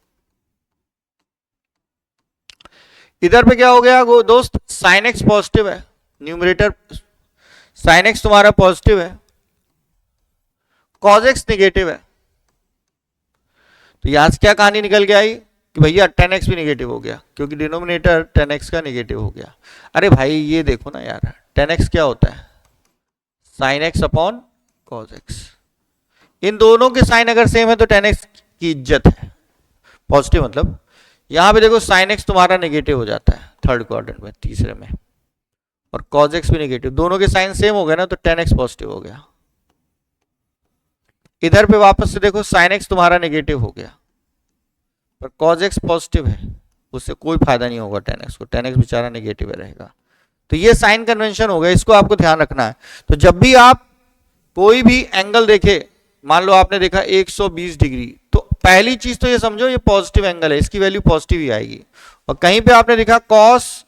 इधर पे क्या हो गया वो दोस्त, साइन एक्स पॉजिटिव है, न्यूमरेटर साइन एक्स तुम्हारा पॉजिटिव है, कॉज एक्स नेगेटिव है। तो यहां से क्या कहानी निकल के आई कि भैया टेन एक्स भी नेगेटिव हो गया, क्योंकि डिनोमिनेटर टेन एक्स का नेगेटिव हो गया। अरे भाई ये देखो ना यार, टेन एक्स क्या होता है, sine X upon cos X, इन दोनों के साइन अगर सेम है तो टेन एक्स की इज्जत है, पॉजिटिव मतलब। यहां पे देखो साइन एक्स तुम्हारा नेगेटिव हो जाता है थर्ड क्वाड्रेंट में, तीसरे में, और कॉज एक्स भी नेगेटिव, दोनों के साइन सेम हो गए ना, तो टेन एक्स पॉजिटिव हो गया। इधर पे वापस से देखो साइन एक्स तुम्हारा नेगेटिव हो गया, पर कॉज एक्स पॉजिटिव है, उससे कोई फायदा नहीं होगा टेन एक्स को, टेन एक्स बेचारा नेगेटिव रहेगा। तो ये साइन कन्वेंशन हो गया, इसको आपको ध्यान रखना है। तो जब भी आप कोई भी एंगल देखे, मान लो आपने देखा 120 डिग्री, तो पहली चीज तो ये समझो ये पॉजिटिव एंगल है, इसकी वैल्यू पॉजिटिव ही आएगी। और कहीं पे आपने देखा कॉस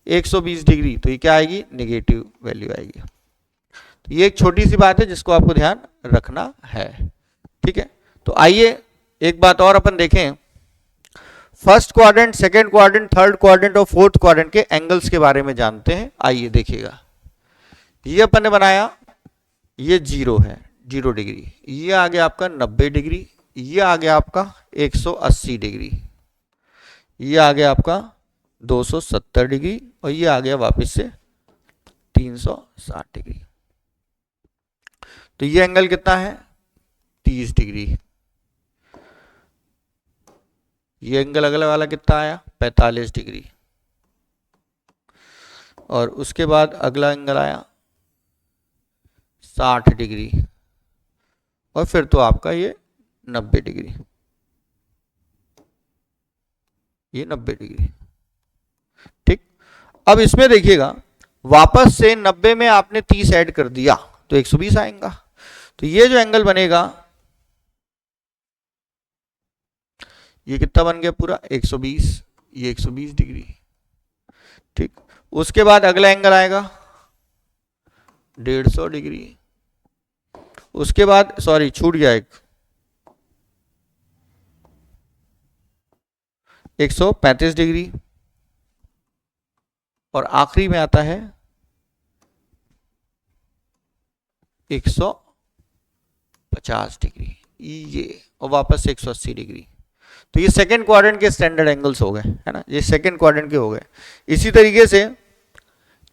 120 डिग्री, तो ये क्या आएगी, नेगेटिव वैल्यू आएगी। तो ये एक छोटी सी बात है जिसको आपको ध्यान रखना है, ठीक है। तो आइए एक बात और अपन देखें, first quadrant, second quadrant, third quadrant और फोर्थ क्वाड्रेंट के एंगल्स के बारे में जानते हैं। आइए देखिएगा, ये अपन ने बनाया, ये 0 है, 0 डिग्री, ये आ गया आपका 90 डिग्री, ये आ गया आपका 180 डिग्री, ये आ गया आपका 270 डिग्री, और ये आ गया वापस से 360 डिग्री। तो ये एंगल कितना है, 30 डिग्री। ये एंगल अगला वाला कितना आया, 45 डिग्री। और उसके बाद अगला एंगल आया 60 डिग्री, और फिर तो आपका ये 90 डिग्री, ये 90 डिग्री, ठीक। अब इसमें देखिएगा, वापस से 90 में आपने 30 ऐड कर दिया तो 120 आएगा। तो ये जो एंगल बनेगा, ये कितना बन गया पूरा 120, ये 120 डिग्री, ठीक। उसके बाद अगला एंगल आएगा 150 डिग्री, उसके बाद सॉरी छूट गया एक 135 डिग्री, और आखिरी में आता है 150 डिग्री, ये, और वापस से 180 डिग्री। तो ये सेकेंड क्वाड्रेंट के स्टैंडर्ड एंगल्स हो गए, है ना, ये सेकेंड क्वाड्रेंट के हो गए। इसी तरीके से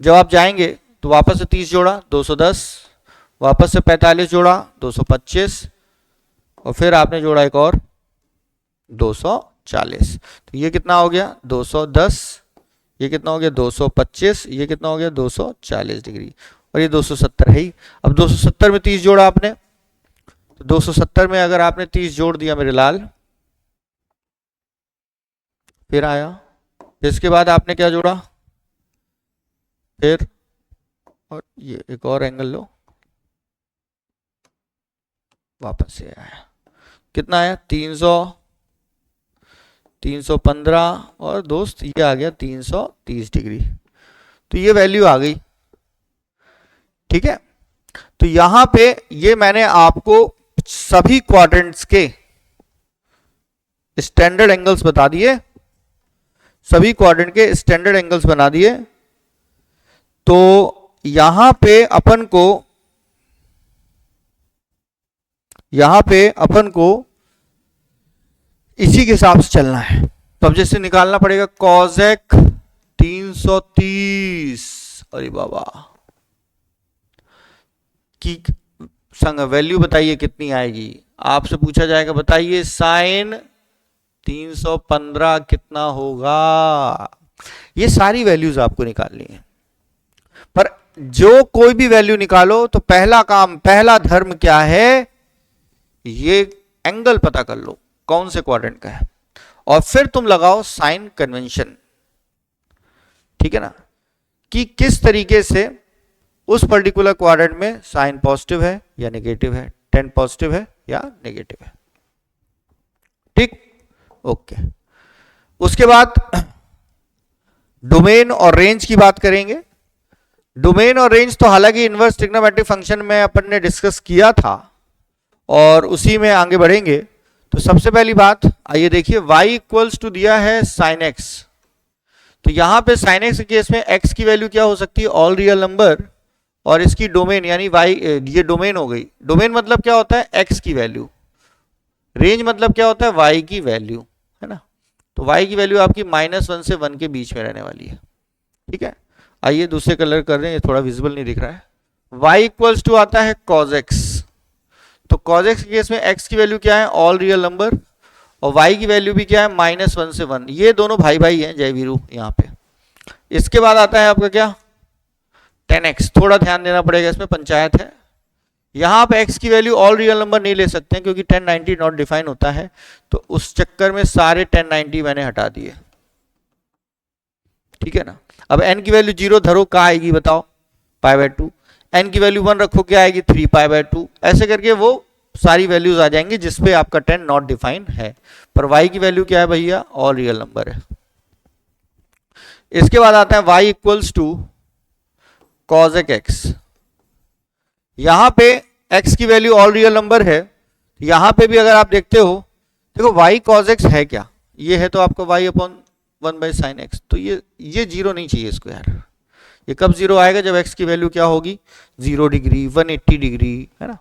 जब आप जाएंगे तो वापस से 30 जोड़ा 210, वापस से 45 जोड़ा 225, और फिर आपने जोड़ा एक और 240। तो ये कितना हो गया 210, ये कितना हो गया 225, ये कितना हो गया 240 डिग्री, और ये 270 है ही। अब 270 में 30 जोड़ा आपने, तो 270 में अगर आपने 30 जोड़ दिया मेरे लाल, फिर आया, इसके बाद आपने क्या जोड़ा, फिर, और ये एक और एंगल लो, वापस से आया, कितना आया 300, 315, और दोस्त ये आ गया 330 डिग्री। तो ये वैल्यू आ गई, ठीक है। तो यहां पे ये मैंने आपको सभी क्वाड्रेंट्स के स्टैंडर्ड एंगल्स बता दिए, सभी क्वाड्रेंट के स्टैंडर्ड एंगल्स बना दिए। तो यहां पे अपन को इसी के हिसाब से चलना है। तो अब जैसे निकालना पड़ेगा कॉसेक 330, अरे बाबा की संग वैल्यू बताइए कितनी आएगी। आपसे पूछा जाएगा बताइए साइन 315 कितना होगा। ये सारी वैल्यूज आपको निकालनी है, पर जो कोई भी वैल्यू निकालो तो पहला काम, पहला धर्म क्या है, ये एंगल पता कर लो कौन से क्वाड्रेंट का है, और फिर तुम लगाओ साइन कन्वेंशन। ठीक है ना, कि किस तरीके से उस पर्टिकुलर क्वाड्रेंट में साइन पॉजिटिव है या नेगेटिव है, टेन पॉजिटिव है या नेगेटिव है। ठीक, ओके। उसके बाद डोमेन और रेंज की बात करेंगे। डोमेन और रेंज तो हालांकि इनवर्स ट्रिग्नोमेट्रिक फंक्शन में अपन ने डिस्कस किया था और उसी में आगे बढ़ेंगे। तो सबसे पहली बात आइए देखिए, y इक्वल्स टू दिया है साइन x, तो यहां पे साइन x के केस में x की वैल्यू क्या हो सकती है, ऑल रियल नंबर, और इसकी डोमेन यानी y, ये डोमेन हो गई। डोमेन मतलब क्या होता है, x की वैल्यू। रेंज मतलब क्या होता है, y की वैल्यू, है ना। तो y की वैल्यू आपकी -1 से 1 के बीच में रहने वाली है। ठीक है, आइए दूसरे कलर कर रहे हैं, ये थोड़ा विजिबल नहीं दिख रहा है। y इक्वल्स टू आता है cos x, तो cos x के केस में x की वैल्यू क्या है, ऑल रियल नंबर, और y की वैल्यू भी क्या है, -1 से 1। ये दोनों भाई भाई हैं, जय वीरू यहाँ पे। इसके बाद आता है आपका क्या, 10x। थोड़ा ध्यान देना पड़ेगा, इसमें पंचायत है। यहाँ पे x की वैल्यू ऑल रियल नंबर नहीं ले सकते हैं क्योंकि 1090 नॉट डिफाइन होता है, तो उस चक्कर में सारे 1090 मैंने हटा दिए। ठीक है ना। अब n की वैल्यू 0 धरो, क्या आएगी बताओ, π/2। n की वैल्यू 1 रखो, क्या आएगी, 3π/2। ऐसे करके वो सारी वैल्यूज आ जाएंगी जिसपे आपका 10 नॉट डिफाइन है। पर y की वैल्यू क्या है भैया, ऑल रियल नंबर है। इसके बाद आता है y equals to cos x। यहां पे x की वैल्यू ऑल रियल नंबर है, यहां पे भी अगर आप देखते हो, देखो y cos x है क्या, ये है तो आपका y/1/sin x, तो ये जीरो नहीं चाहिए इसको यार। ये कब जीरो आएगा, जब x की वैल्यू क्या होगी, 0 डिग्री, 180 डिग्री, है ना,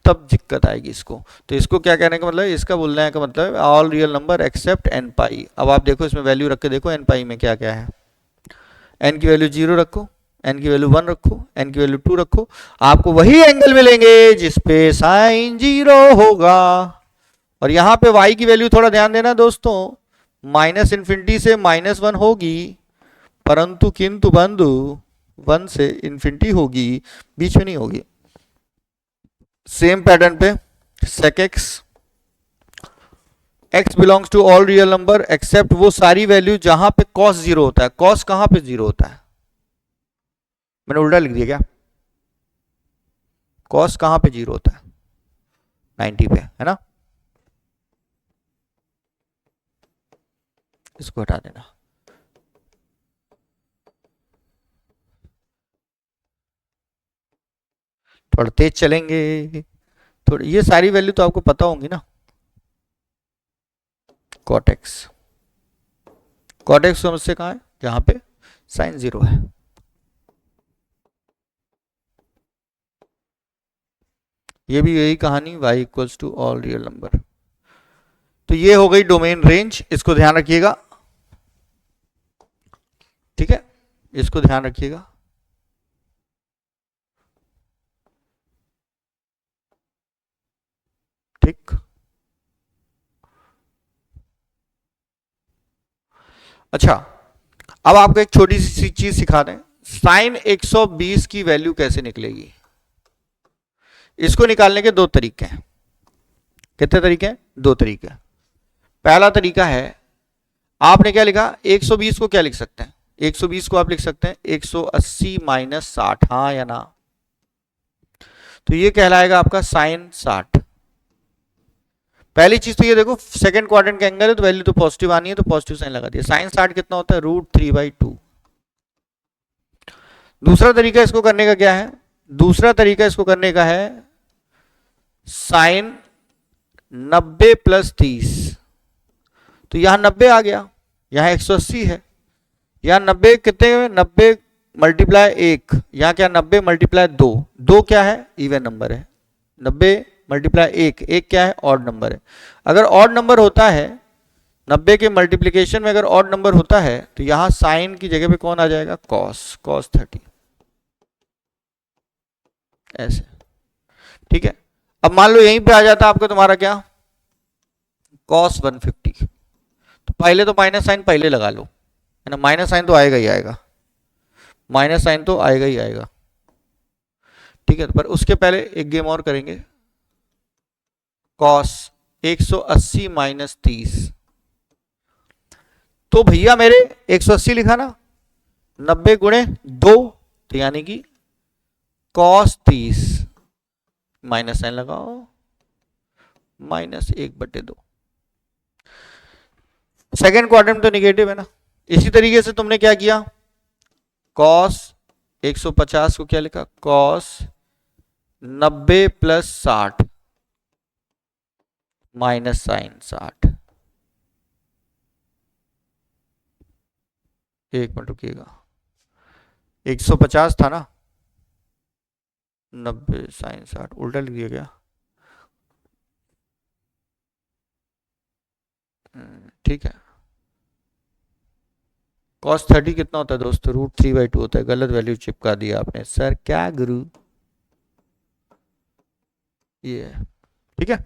तब दिक्कत आएगी इसको। तो इसको क्या कहने का मतलब, इसका बोलने का मतलब all real number accept n पाई। अब आप देखो इसमें वैल्यू रख के देखो n पाई में क्या क्या है। n की वैल्यू 0 रखो, n की वैल्यू 1 रखो, n की वैल्यू 2 रखो, आपको वही एंगल मिलेंगे जिसपे साइन 0 होगा। और यहां पे y की वैल्यू थोड़ा ध्यान देना दोस्तों, -∞ से -1 होगी, परंतु किंतु बंधु 1 से ∞ होगी, बीच में नहीं होगी। सेम पैटर्न पे sec x belongs to all real number except वो सारी वैल्यू जहां पे cos 0 होता है। cos कहां पे 0 होता है, मैंने उल्टा लिख दिया क्या, cos कहां पे 0 होता है, 90 पे, है ना। इसको हटा देना। थोड़ा तेज चलेंगे, थोड़ी ये सारी वैल्यू तो आपको पता होंगी ना। cot x समस्या कहां है, जहां पे साइन 0 है। ये भी यही कहानी, y equals to all real number. तो ये हो गई डोमेन रेंज, इसको ध्यान रखिएगा। ठीक है, इसको ध्यान रखिएगा। ठीक, अच्छा अब आपको एक छोटी सी चीज सिखा दें, साइन 120 की वैल्यू कैसे निकलेगी। इसको निकालने के दो तरीके हैं। कितने तरीके हैं, दो तरीके। पहला तरीका है, आपने क्या लिखा, 120 को क्या लिख सकते हैं, 120 को आप लिख सकते हैं 180 - 60, हाँ या ना। तो ये कहलाएगा आपका साइन 60। पहली चीज तो ये देखो, सेकंड क्वाड्रेंट का एंगल है तो वैल्यू तो पॉजिटिव आनी है, तो पॉजिटिव साइन लगा दिया। साइन 60 कितना होता है, √3/2। दूसरा तरीका इसको करने का क्या है, दूसरा तरीका इसको करने का है साइन 90 + 30। तो यहां 90 आ गया, यहां 180 है, यहां 90 कितने, 90 × 1, यहां क्या 90 × 2, 2 क्या है, इवन नंबर है। 90 × 1, 1 क्या है, ऑड नंबर है। अगर ऑड नंबर होता है, 90 के मल्टीप्लिकेशन में अगर ऑड नंबर होता है, तो यहां साइन की जगह पे कौन आ जाएगा, cos 30, ऐसे। ठीक है, अब मान लो यहीं पे आ जाता आपको तुम्हारा क्या, cos 150, तो पहले तो माइनस साइन पहले लगा लो, है ना, माइनस साइन तो आएगा ही आएगा, माइनस साइन तो आएगा ही आएगा, ठीक है। पर उसके पहले एक गेम और करेंगे, cos 180 माइनस 30, तो भैया मेरे 180 लिखा ना, 90 गुणे 2, तो यानी कि cos 30 माइनस साइन लगाओ, माइनस 1/2, सेकेंड क्वाड्रेंट तो निगेटिव है ना। इसी तरीके से तुमने क्या किया, cos 150 को क्या लिखा, cos 90 प्लस 60 माइनस साइन 60, एक मिनट रुकिएगा, 150 था ना, 90 साइन 60 उल्टा लिख दिया गया, ठीक है। cos 30 कितना होता है दोस्तों, √3/2 होता है, गलत वैल्यू चिपका दिया आपने सर, क्या गुरु, ये है, ठीक है।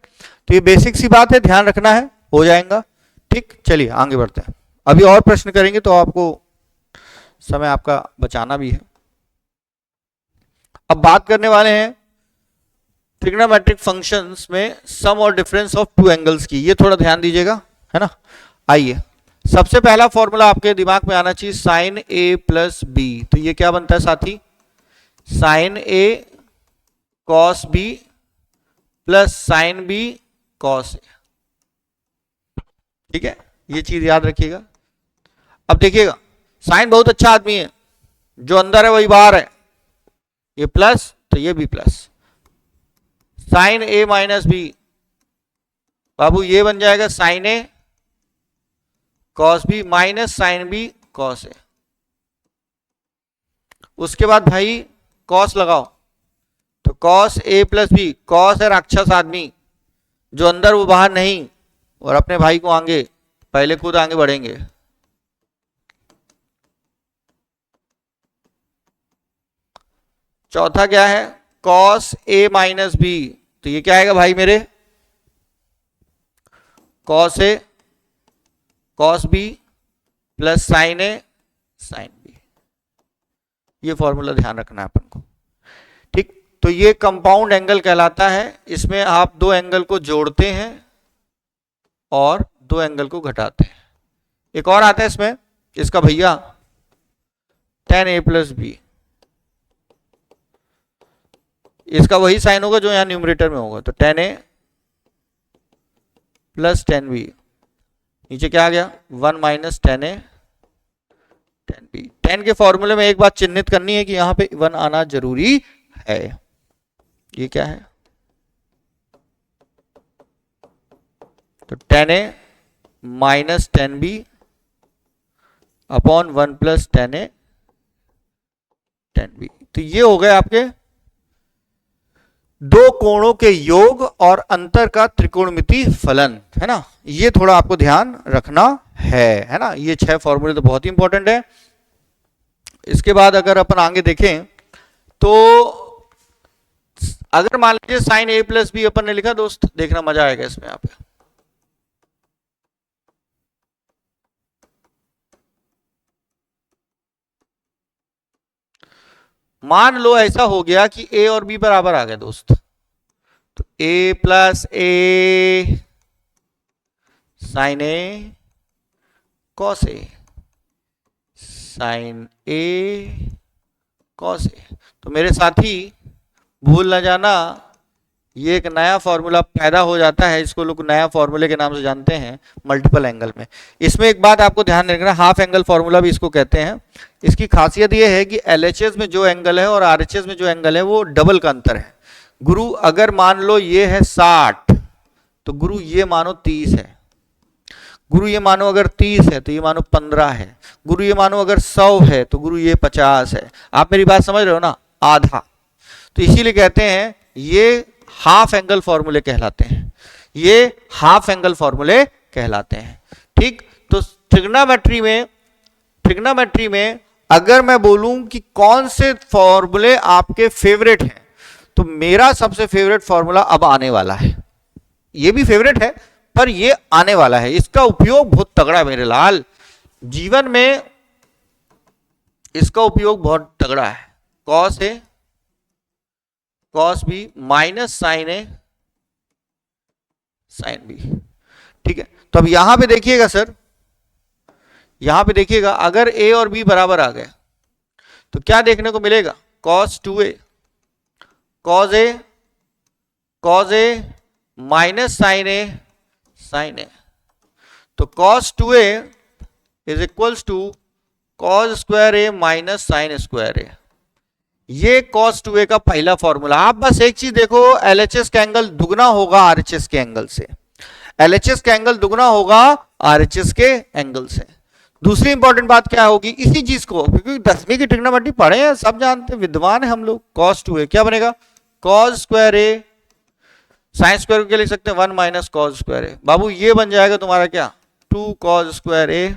तो ये बेसिक सी बात है, ध्यान रखना है, हो जाएगा, ठीक। चलिए आगे बढ़ते हैं, अभी और प्रश्न करेंगे तो आपको समय आपका बचाना भी है। अब बात करने वाले हैं ट्रिग्नोमेट्रिक फंक्शंस में सम और डिफरेंस ऑफ टू एंगल्स की, ये थोड़ा ध्यान दीजिएगा, है ना। आइए, सबसे पहला फॉर्मूला आपके दिमाग में आना चाहिए, साइन ए प्लस बी, तो ये क्या बनता है साथी, sine A cos B plus sine B cos A, ठीक है, ये चीज याद रखिएगा। अब देखिएगा, साइन बहुत अच्छा आदमी है, जो अंदर है वही बाहर है, ये प्लस तो ये भी plus, sine A minus B, बाबू ये बन जाएगा sine A cos B minus sine B cos A. उसके बाद भाई कॉस लगाओ, तो cos A plus B, cos है राक्षस आदमी, जो अंदर वो बाहर नहीं, और अपने भाई को आगे, पहले खुद आगे बढ़ेंगे, चौथा क्या है, कॉस ए माइनस बी, तो ये क्या आएगा भाई मेरे, cos A cos B plus sine A sine B, ये फॉर्मूला ध्यान रखना है अपन को, ठीक। तो ये कंपाउंड एंगल कहलाता है, इसमें आप दो एंगल को जोड़ते हैं और दो एंगल को घटाते हैं। एक और आता है इसमें, इसका भैया tan a प्लस बी, इसका वही साइन होगा जो यहां न्यूमरेटर में होगा, तो tan a plus tan b, नीचे क्या आ गया 1 minus tan a tan b। tan के फॉर्मूले में एक बात चिन्हित करनी है कि यहां पे 1 आना जरूरी है, ये क्या है, तो tan a minus tan b upon 1 plus tan a tan b, तो ये हो गए आपके दो कोणों के योग और अंतर का त्रिकोणमिति फलन, है ना, ये थोड़ा आपको ध्यान रखना है ना। ये 6 फॉर्मूले तो बहुत ही इंपॉर्टेंट है। इसके बाद अगर अपन आगे देखें तो अगर मान लीजिए साइन ए प्लस बी अपन ने लिखा दोस्त, देखना मजा आएगा इसमें, यहाँ पे मान लो ऐसा हो गया कि ए और बी बराबर आ गए दोस्त, तो ए plus A sine A cos A, sine A cos A, तो मेरे साथी भूल ना जाना, ये एक नया फॉर्मूला पैदा हो जाता है, इसको लोग नया फॉर्मूले के नाम से जानते हैं मल्टीपल एंगल में। इसमें एक बात आपको ध्यान रखना, हाफ एंगल फॉर्मूला भी इसको कहते हैं। इसकी खासियत ये है कि LHS में जो एंगल है और RHS में जो एंगल है वो डबल का अंतर है। गुरु अगर मान लो ये है 60, तो गुरु ये मानो 30 है, गुरु ये मानो अगर 30 है तो ये मानो 15 है, गुरु ये मानो अगर 100 है तो गुरु ये 50 है। आप मेरी बात समझ रहे हो ना, आधा, तो इसीलिए कहते हैं ये हाफ एंगल फॉर्मूले कहलाते हैं, ये हाफ एंगल फॉर्मूले कहलाते हैं, ठीक। तो ट्रिग्नोमेट्री में अगर मैं बोलूं कि कौन से फॉर्मूले आपके फेवरेट हैं, तो मेरा सबसे फेवरेट फॉर्मूला अब आने वाला है, ये भी फेवरेट है पर ये आने वाला है, इसका उपयोग बहुत तगड़ा है मेरे लाल, जीवन में इसका उपयोग बहुत तगड़ा है। Cos A cos B minus sine A sine B, ठीक है। तो अब यहां पे देखिएगा सर, यहां पे देखिएगा अगर ए और बी बराबर आ गए तो क्या देखने को मिलेगा, cos 2a cos A minus sine A sine A, तो cos 2a is equals to cos square A minus sine square A, ये cos 2a का पहला फॉर्मूला। आप बस एक चीज देखो, LHS का एंगल दुगना होगा RHS के एंगल से, LHS का एंगल दुगना होगा RHS के एंगल से। दूसरी इंपॉर्टेंट बात क्या होगी, इसी चीज को, क्योंकि 10वीं की ट्रिग्नोमेट्री पढ़े हैं, सब जानते हैं, विद्वान है हम लोग। cos 2a क्या बनेगा, cos स्क्वायर ए साइन स्क्वायर को क्या लिख सकते हैं, 1 माइनस कॉस स्क्वायर ए, बाबू ये बन जाएगा तुम्हारा क्या, 2 cos स्क्वायर ए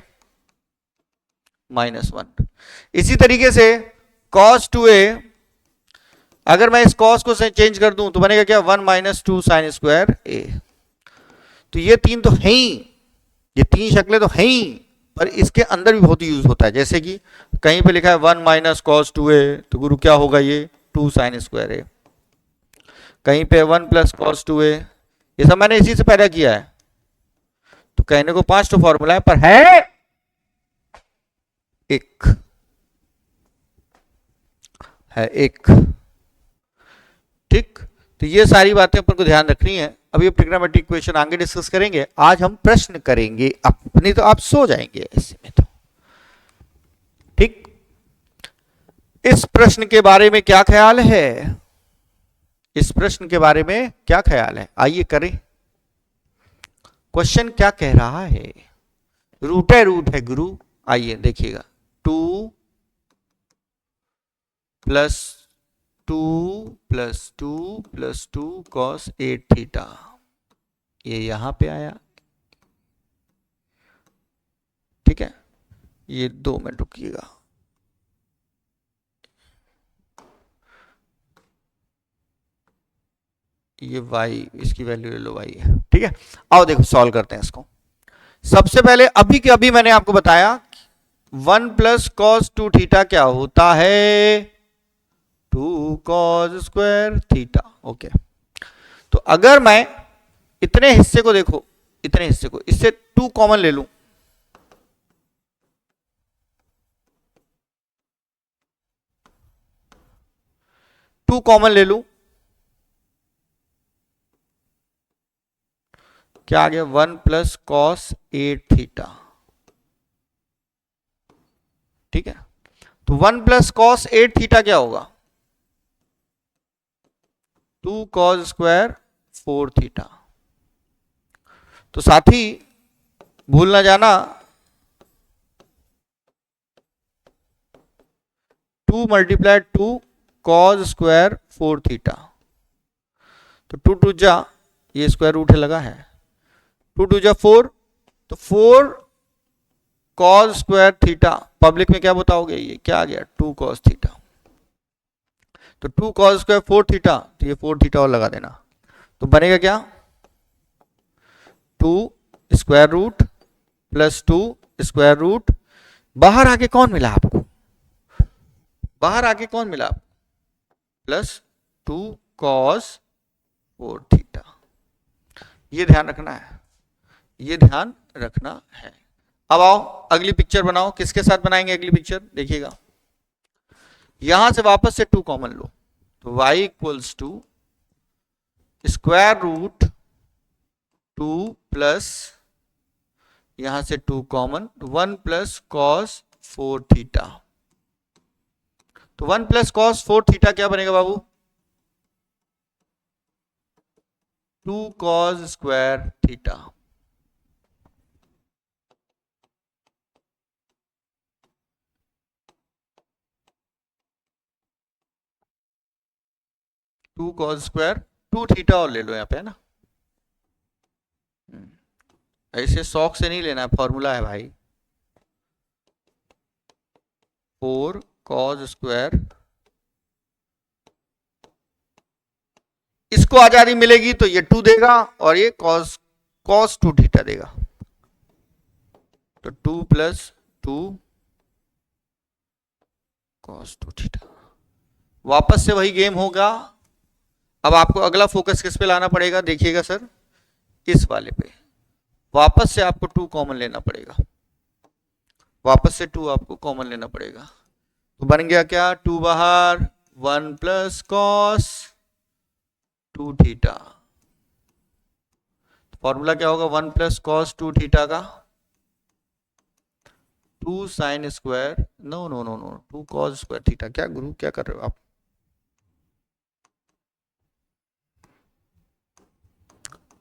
माइनस 1। इसी तरीके से cos 2a अगर मैं इस cos को चेंज कर दूं तो बनेगा क्या, 1 माइनस 2 साइन स्क्वायर ए। तो ये तीन तो है ही, ये तीन शक्लें तो है ही, पर इसके अंदर भी बहुत यूज होता है। जैसे कि कहीं पे लिखा है 1 माइनस कॉस 2a, तो गुरु क्या होगा ये 2 साइन स्क्वायर ए, कहीं पे 1 प्लस कॉस 2a, ये सब मैंने इसी से पैदा किया है। तो कहने को 5 तो फॉर्मूला है पर है एक, है एक, ठीक। तो ये सारी बातें अपन को ध्यान रखनी है। अभी अब ट्रिग्नोमेट्रिक इक्वेशन आगे डिस्कस करेंगे, आज हम प्रश्न करेंगे, अपनी तो आप सो जाएंगे ऐसे में तो, ठीक। इस प्रश्न के बारे में क्या ख्याल है, इस प्रश्न के बारे में क्या ख्याल है, आइए करें। क्वेश्चन क्या कह रहा है, रूट है गुरु, आइए देखिएगा, 2 plus 2 plus 2 plus 2 cos 8 theta, ये यहां पे आया, ठीक है। ये 2 मिनट रुकिएगा, ये y, इसकी वैल्यू ले लो y है, ठीक है। आओ देखो सॉल्व करते हैं इसको। सबसे पहले अभी के अभी मैंने आपको बताया 1 प्लस कॉस 2 थीटा क्या होता है, 2 कॉस स्क्वायर थीटा, ओके। तो अगर मैं इतने हिस्से को देखो, इतने हिस्से को, इससे 2 कॉमन ले लूं, टू कॉमन ले लूं, क्या आ गया, 1 प्लस कॉस 8 थीटा, ठीक है। तो 1 प्लस कॉस 8 थीटा क्या होगा, 2 कॉस स्क्वायर 4 थीटा। तो साथी भूल ना जाना 2 मल्टीप्लाई 2 कॉस स्क्वायर 4 थीटा, तो 2 टू जा, ये स्क्वायर रूट है लगा है, 2 टू जा 4, तो 4 कॉस स्क्वायर थीटा, पब्लिक में क्या बताओगे, ये क्या आ गया, 2 कॉस थीटा। तो 2 कॉस स्क्वायर 4 थीटा, तो ये 4 थीटा और लगा देना, तो बनेगा क्या, 2 square root plus 2 square root, बाहर आके कौन मिला आपको, बाहर आके कौन मिला आपको, प्लस 2 कॉस 4 थीटा। ये ध्यान रखना है, ये ध्यान रखना है। अब आओ अगली पिक्चर बनाओ, किसके साथ बनाएंगे अगली पिक्चर, देखिएगा यहां से वापस से 2 कॉमन लो, तो y equals to square root 2 plus यहां से 2 कॉमन, 1 प्लस कॉस 4 थीटा। तो 1 प्लस कॉस 4 थीटा क्या बनेगा बाबू, 2 cos square theta. Two cos square 2 theta और ले लो यहाँ पे, है ना, ऐसे शौक से नहीं लेना है, फॉर्मूला है भाई, 4 कॉस स्क्वायर इसको आजादी मिलेगी तो ये 2 देगा और ये cos 2 थीटा देगा, तो 2 + 2 cos 2 थीटा। वापस से वही गेम होगा। अब आपको अगला फोकस किस पे लाना पड़ेगा, देखिएगा सर, इस वाले पे। वापस से आपको 2 कॉमन लेना पड़ेगा, वापस से 2 आपको कॉमन लेना पड़ेगा। तो बन गया क्या, 2 बाहर, 1 + cos 2 थीटा। फॉर्मूला क्या होगा 1 + cos 2 थीटा का, 2 sin square, no no no no 2 cos square theta. क्या गुरु क्या कर रहे हो आप,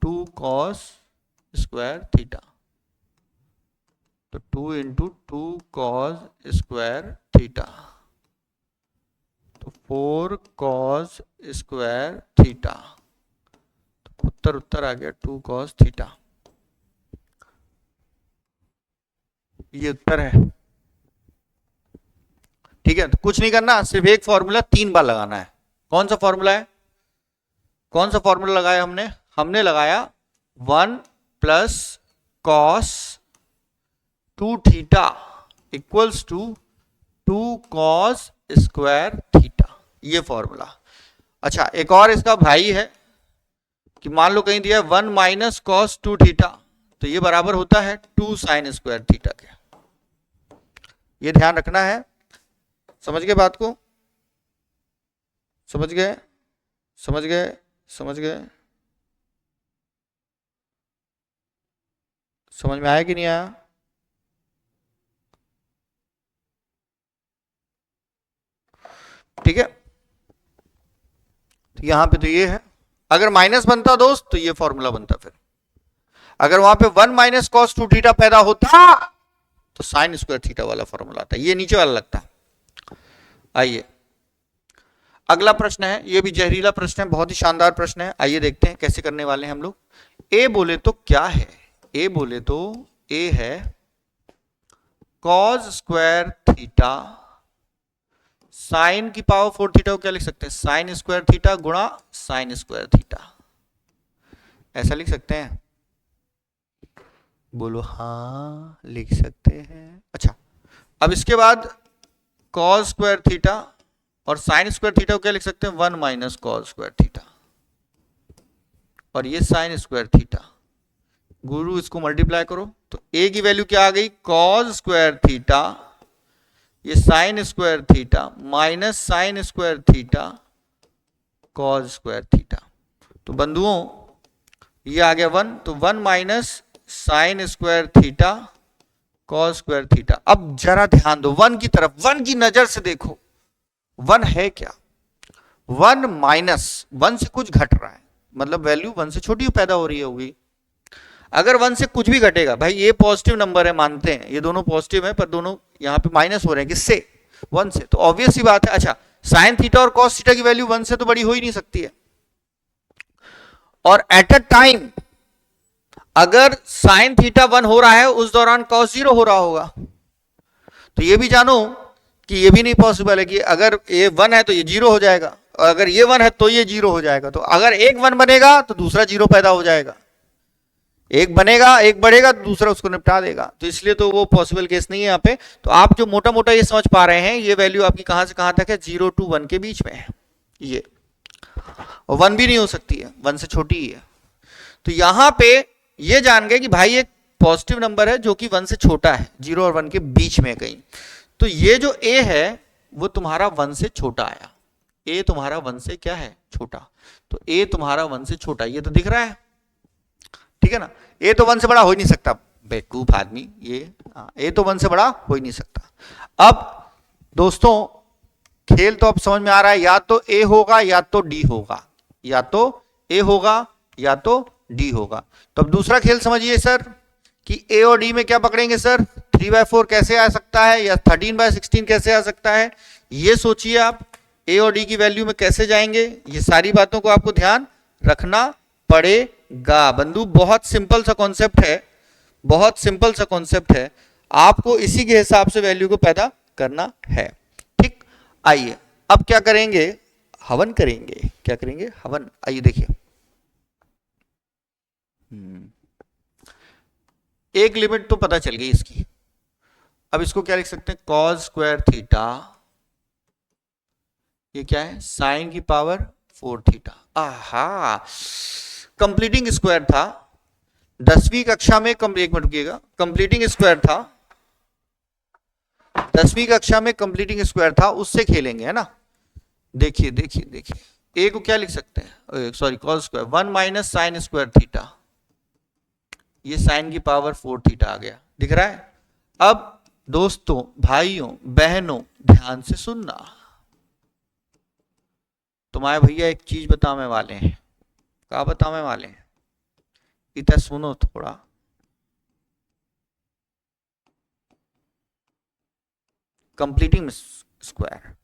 2 cos स्क्वायर थीटा, तो 2 × 2 cos स्क्वायर थीटा, तो 4 cos स्क्वायर थीटा। तो उत्तर आ गया 2 cos थीटा। ये उत्तर है। ठीक है, तो कुछ नहीं करना, सिर्फ एक फॉर्मूला 3 बार लगाना है। कौन सा फॉर्मूला है, कौन सा फॉर्मूला लगाया हमने लगाया 1 + cos 2 theta equals to 2 cos square theta, ये फॉर्मूला। अच्छा, एक और इसका भाई है कि मान लो कहीं दिया 1 - cos 2 थीटा, तो ये बराबर होता है 2 sin स्क्वायर थीटा के। ये ध्यान रखना है। समझ गए बात को, समझ गए, समझ गए, समझ गए, समझ में आया कि नहीं आया? ठीक है, तो यहां पे तो ये है। अगर माइनस बनता दोस्त तो ये फॉर्मूला बनता, फिर अगर वहां पे 1 - cos 2 थीटा पैदा होता तो sin स्क्वायर थीटा वाला फॉर्मूला आता, ये नीचे वाला लगता। आइए अगला प्रश्न है, ये भी जहरीला प्रश्न है, बहुत ही शानदार प्रश्न है। आइए देखते हैं कैसे करने वाले हैं हम लोग। ए बोले तो क्या है, ए बोले तो ए है cos स्क्वायर थीटा साइन की पावर 4 थीटा को क्या लिख सकते हैं, साइन स्क्वायर थीटा गुणा साइन स्क्वायर थीटा, ऐसा लिख सकते हैं। बोलो हाँ लिख सकते हैं। अच्छा, अब इसके बाद cos स्क्वायर थीटा और साइन स्क्वायर थीटा को क्या लिख सकते हैं, 1 - cos स्क्वायर थीटा, और ये साइन स्क्वायर थीटा। गुरु इसको मल्टीप्लाई करो तो a की वैल्यू क्या आ गई, cos स्क्वायर थीटा, ये sign square theta minus sine square theta cos square theta. तो बंधुओं ये आ गया 1, तो 1 - sign square theta cos square theta. अब जरा ध्यान दो 1 की तरफ, 1 की नजर से देखो 1 है क्या, 1 - 1 से कुछ घट रहा है, मतलब वैल्यू 1 से छोटी पैदा हो रही होगी। अगर 1 से कुछ भी घटेगा, भाई ये पॉजिटिव नंबर है, मानते हैं ये दोनों पॉजिटिव है, पर दोनों यहां पे माइनस हो रहे हैं, किससे, 1 से, तो ऑब्वियस सी बात है। अच्छा, साइन थीटा और कॉस थीटा की वैल्यू 1 से तो बड़ी हो ही नहीं सकती है, और एट अ टाइम अगर साइन थीटा 1 हो रहा है उस दौरान कॉस 0 हो रहा होगा। तो ये भी जानो कि ये भी नहीं पॉसिबल है कि अगर ये 1 है तो ये 0 हो जाएगा, और अगर ये 1 है तो ये 0 हो जाएगा। तो अगर एक 1 बनेगा तो दूसरा 0 पैदा हो जाएगा, एक बनेगा एक बढ़ेगा तो दूसरा उसको निपटा देगा। तो इसलिए तो वो पॉसिबल केस नहीं है यहाँ पे। तो आप जो मोटा मोटा ये समझ पा रहे हैं, ये वैल्यू आपकी कहां से कहां तक है, 0 to 1 के बीच में है ये, और 1 भी नहीं हो सकती है, 1 से छोटी ही है। तो यहां पे ये जान गए कि भाई एक पॉजिटिव नंबर है जो कि 1 से छोटा है, 0 और 1 के बीच में कहीं। तो ये जो a है वो तुम्हारा 1 से छोटा आया, a तुम्हारा 1 से क्या है, छोटा। तो a तुम्हारा 1 से छोटा, ये तो दिख रहा है, ठीक है ना। a तो 1 से बड़ा हो ही नहीं सकता, बेवकूफ आदमी ये, a तो 1 से बड़ा हो ही नहीं सकता। अब दोस्तों खेल तो अब समझ में आ रहा है, या तो a होगा या तो d होगा, या तो a होगा या तो d होगा। तो अब दूसरा खेल समझिए सर कि a और d में क्या पकड़ेंगे सर, 3/4 कैसे आ सकता है, या 13/16 कैसे आ सकता है, ये सोचिए आप। a और d की वैल्यू में कैसे जाएंगे, ये सारी बातों को आपको ध्यान रखना पड़ेगा। बंधु बहुत सिंपल सा कॉन्सेप्ट है, बहुत सिंपल सा कॉन्सेप्ट है, आपको इसी के हिसाब से वैल्यू को पैदा करना है। ठीक, आइए अब क्या करेंगे, हवन करेंगे। क्या करेंगे? हवन। आइए देखिए, एक लिमिट तो पता चल गई इसकी। अब इसको क्या लिख सकते हैं? कॉस स्क्वायर थीटा, ये क्या है? साइन की पावर 4 थीटा। आहा, कंप्लीटिंग स्क्वायर था 10वीं कक्षा में। एक मिनट रुकिएगा, कंप्लीटिंग स्क्वायर था 10वीं कक्षा में, कंप्लीटिंग स्क्वायर था, उससे खेलेंगे, है ना। देखिए देखिए देखिए, ए को क्या लिख सकते हैं? Sorry, cos square 1 minus sine square theta, ये साइन की पावर 4 थीटा आ गया, दिख रहा है। अब दोस्तों, भाइयों, बहनों, ध्यान से सुनना, तुम्हारे भैया एक चीज बताने वाले हैं। क्या बताने वाले हैं? इतना सुनो थोड़ा। कंप्लीटिंग स्क्वायर,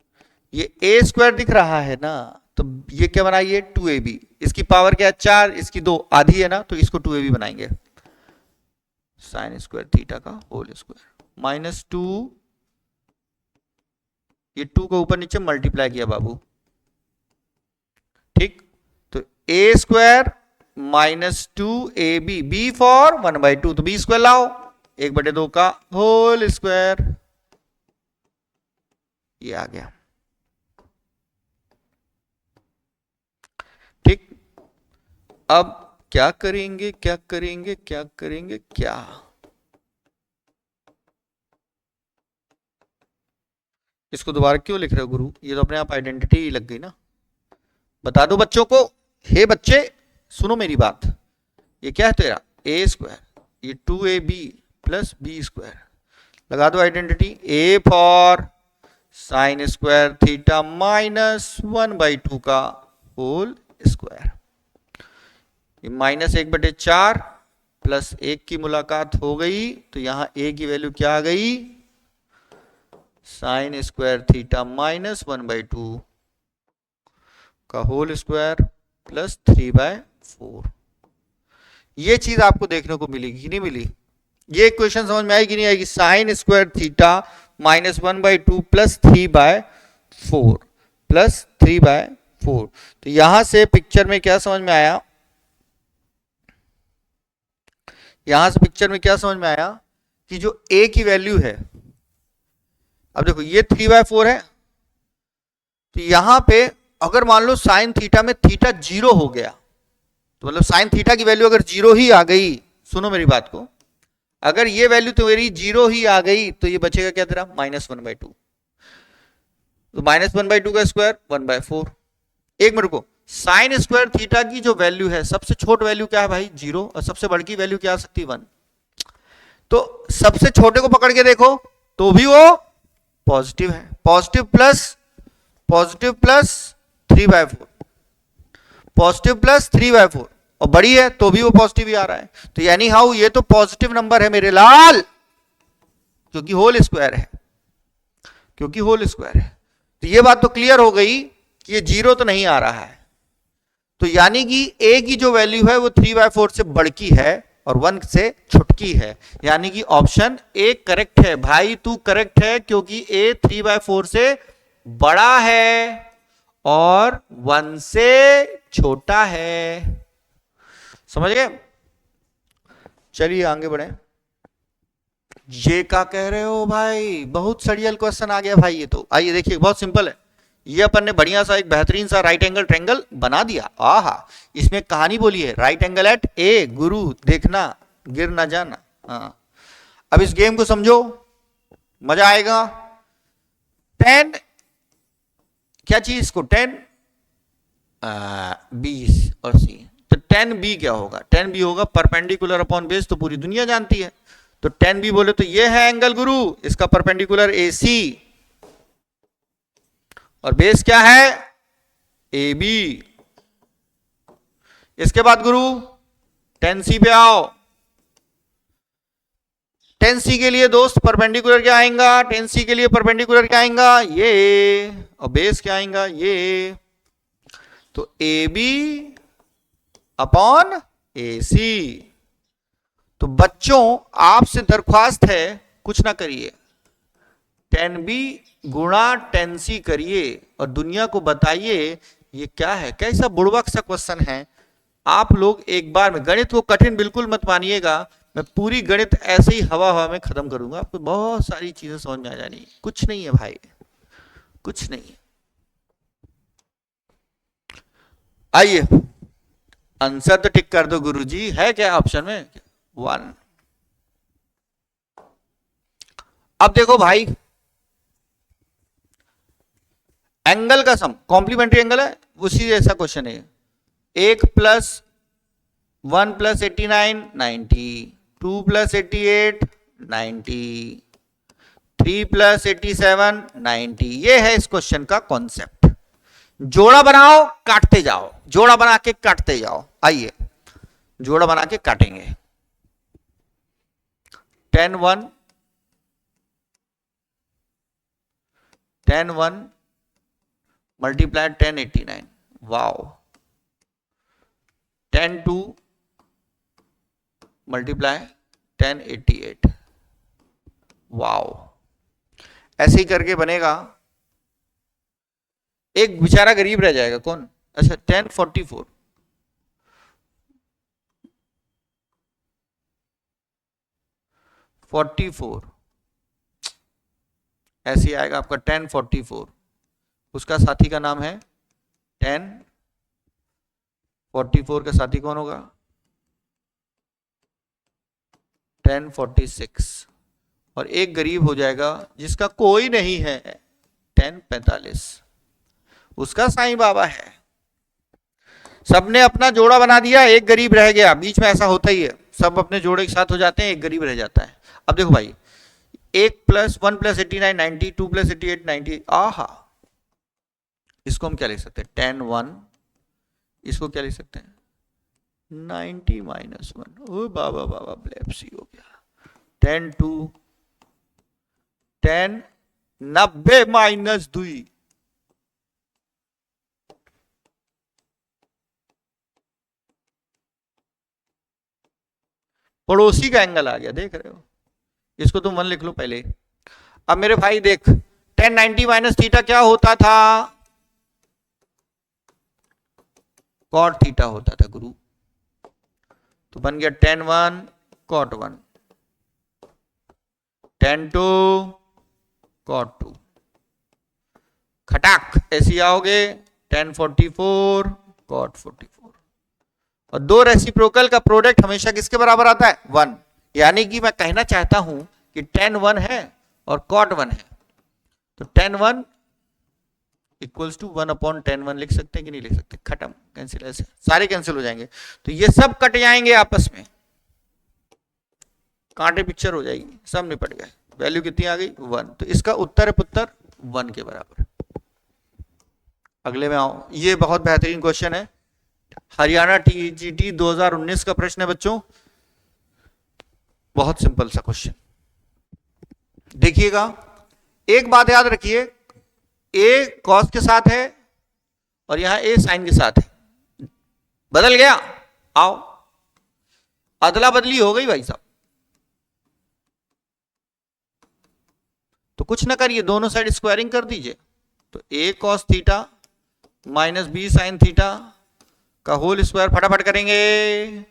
ये ए स्क्वायर दिख रहा है ना, तो ये क्या बनाइए? 2ab। इसकी पावर क्या है? 4, इसकी 2 आधी है ना, तो इसको 2ab बनाएंगे। साइन स्क्वायर थीटा का होल स्क्वायर माइनस 2, ये 2 को ऊपर नीचे मल्टीप्लाई किया बाबू, ठीक। तो A square minus 2ab, B for 1/2, तो बी स्क्वायर लाओ, 1/2 का होल स्क्वायर, ये आ गया, ठीक। अब क्या करेंगे? क्या करेंगे? क्या करेंगे? क्या इसको दोबारा क्यों लिख रहे हो गुरु? ये तो अपने आप आइडेंटिटी लग गई ना। बता दो बच्चों को, हे बच्चे सुनो मेरी बात, ये क्या है तेरा? ए स्क्वायर, ये 2ab प्लस बी स्क्वायर, लगा दो identity. A for sign square theta minus 1/2 का होल स्क्वायर, ये माइनस 1/4 प्लस 1 की मुलाकात हो गई, तो यहां ए की वैल्यू क्या आ गई? साइन स्क्वायर थीटा माइनस 1/2 का होल स्क्वायर प्लस 3/4। ये चीज आपको देखने को मिलेगी कि नहीं मिली? ये इक्वेशन समझ में आएगी नहीं आएगी? Sign square theta minus 1/2 plus 3/4 plus 3/4, तो यहां से पिक्चर में क्या समझ में आया? यहां से पिक्चर में क्या समझ में आया कि जो a की वैल्यू है, अब देखो ये 3/4 है, तो यहां पे अगर मान लो साइन थीटा में थीटा 0 हो गया, तो मतलब साइन थीटा की वैल्यू अगर 0 ही आ गई, सुनो मेरी बात को, अगर ये वैल्यू तो मेरी 0 ही आ गई, तो ये बचेगा क्या तेरा? -1/2, तो -1/2 का स्क्वायर 1/4। एक मिनट को, साइन स्क्वायर थीटा की जो वैल्यू है, सबसे छोट वैल्यू क्या है भाई? 0, और सबसे बड़ी वैल्यू क्या आ सकती है? 1। तो सबसे छोटे को पकड़ के देखो तो भी वो पॉजिटिव है, पॉजिटिव प्लस 3/4, पॉजिटिव प्लस 3/4, और बड़ी है तो भी वो पॉजिटिव ही आ रहा है। तो यानी हाउ, ये तो पॉजिटिव नंबर है मेरे लाल, क्योंकि होल स्क्वायर है, क्योंकि होल स्क्वायर है। तो ये बात तो क्लियर हो गई कि ये 0 तो नहीं आ रहा है, तो यानी कि a की जो वैल्यू है वो 3/4 से बढ़की है और 1 से छुटकी है, यानी कि ऑप्शन ए करेक्ट है। भाई तू करेक्ट है, क्योंकि a 3/4 से बड़ा है और 1 से छोटा है। समझ गए? चलिए आगे बढ़े। ये क्या कह रहे हो भाई? बहुत सड़ियल क्वेश्चन आ गया भाई ये तो। आइए देखिए, बहुत सिंपल है। ये अपन ने बढ़िया सा एक बेहतरीन सा राइट एंगल ट्रायंगल बना दिया। आहा, इसमें कहानी बोली है, राइट एंगल एट ए, गुरु देखना गिर ना जाना। हाँ, अब इस गेम को समझो, मजा आएगा। 10 क्या चीज इसको? 10 20 और सी, तो 10b क्या होगा? 10b होगा परपेंडिकुलर अपॉन बेस, तो पूरी दुनिया जानती है। तो 10b बोले तो ये है एंगल गुरु, इसका परपेंडिकुलर AC, और बेस क्या है? AB। इसके बाद गुरु 10c पे आओ। 10c के लिए दोस्त परपेंडिकुलर क्या आएगा? 10c के लिए परपेंडिकुलर क्या आएगा? ये, और बेस क्या आएगा? ये। तो AB अपॉन AC। तो बच्चों आपसे दरख्वास्त है, कुछ ना करिए, tan b गुणा tan c करिए और दुनिया को बताइए ये क्या है। कैसा बुड़बक सा क्वेश्चन है। आप लोग एक बार में गणित को कठिन बिल्कुल मत मानिएगा। मैं पूरी गणित ऐसे ही हवा हवा में खत्म करूंगा, आपको बहुत सारी चीजें समझ में आ जानी। कुछ नहीं है भाई, कुछ नहीं है। आइए आंसर तो टिक कर दो गुरुजी, है क्या ऑप्शन में? 1। अब देखो भाई, एंगल का सम कॉम्प्लीमेंट्री एंगल है, उसी जैसा क्वेश्चन है। 1 प्लस 1 प्लस 89 90, 2 प्लस 88 90, 3 प्लस 87 90। ये है इस क्वेश्चन का कॉन्सेप्ट। जोड़ा बनाओ काटते जाओ, जोड़ा बना के काटते जाओ। आइए जोड़ा बना के काटेंगे। 10 1 10 1 मल्टीप्लाई 1089, वाओ। 10 2 multiply 1088, wow. ऐसे ही करके बनेगा। एक बेचारा गरीब रह जाएगा, कौन? अच्छा 1044, 44 ऐसे ही आएगा आपका 1044। उसका साथी का नाम है 1044 का साथी कौन होगा? 1046। और एक गरीब हो जाएगा जिसका कोई नहीं है, 1045। उसका साईं बाबा है। सबने अपना जोड़ा बना दिया, एक गरीब रह गया। बीच में ऐसा होता ही है, सब अपने जोड़े के साथ हो जाते हैं, एक गरीब रह जाता है। अब देखो भाई, 1 प्लस 1 प्लस 89 90, 2 प्लस 88 90। आहा, इसको हम क्या लिख सकते हैं? 10 1। इसको क्या लिख सकते हैं? 90 माइनस 1। ओ बाबा बाबा, ब्लेप्सी हो गया। 10 2 10 90 माइनस 2। पड़ोसी का एंगल आ गया, देख रहे हो? इसको तुम 1 लिख लो पहले। अब मेरे भाई देख, 1090 माइनस थीटा क्या होता था? कॉट थीटा होता था गुरु। तो बन गया 10 1 कॉट 1, 10 2 कॉट 2। खटाक ऐसी आओगे 1044 कॉट 44। और दो रेसिप्रोकल का प्रोडक्ट हमेशा किसके बराबर आता है? 1। यानी कि मैं कहना चाहता हूं कि 10 1 है और कॉट 1 है, तो 10 1 इक्वल्स टू 1/10 1 लिख सकते हैं कि नहीं लिख सकते? खत्म, कैंसिल, ऐसे सारे कैंसिल हो जाएंगे। तो ये सब कट जाएंगे आपस में, कांटे पिक्चर हो जाएगी, सब निपट गए। वैल्यू कितनी आ गई? 1। तो इसका उत्तर है पुत्र 1 के बराबर। अगले में आओ, ये बहुत बेहतरीन क्वेश्चन है, हरियाणा टीजीटी 2019 का प्रश्न है बच्चों। बहुत सिंपल सा क्वेश्चन, देखिएगा। एक बात याद रखिए, ए कॉस के साथ है और यहां ए साइन के साथ है। बदल गया? आओ, अदला बदली हो गई भाई साहब। तो कुछ ना करिए, दोनों साइड स्क्वायरिंग कर दीजिए। तो A cos theta minus B sine theta का होल स्क्वायर फटाफट करेंगे।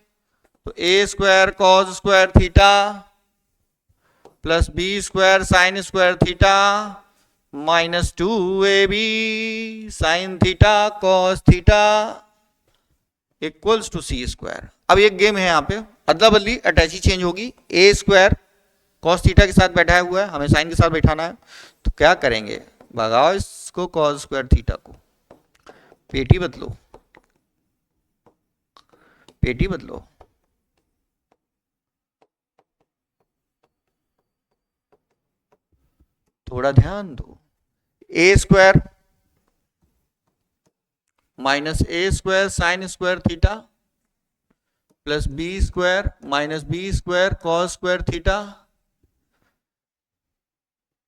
तो A square cos square theta plus B square sine square theta minus 2ab sine theta cos theta equals to C square. अब एक game है, यहां पे अदला बदली, अटैची चेंज होगी। ए स्क्वायर कॉस थीटा के साथ बैठा हुआ है, हमें साइन के साथ बैठाना है। तो क्या करेंगे? भगाओ इसको कॉस स्क्वायर थीटा को, पेटी बदलो, पेटी बदलो। थोड़ा ध्यान दो। A square minus A square sine square theta plus B square minus B square cos square theta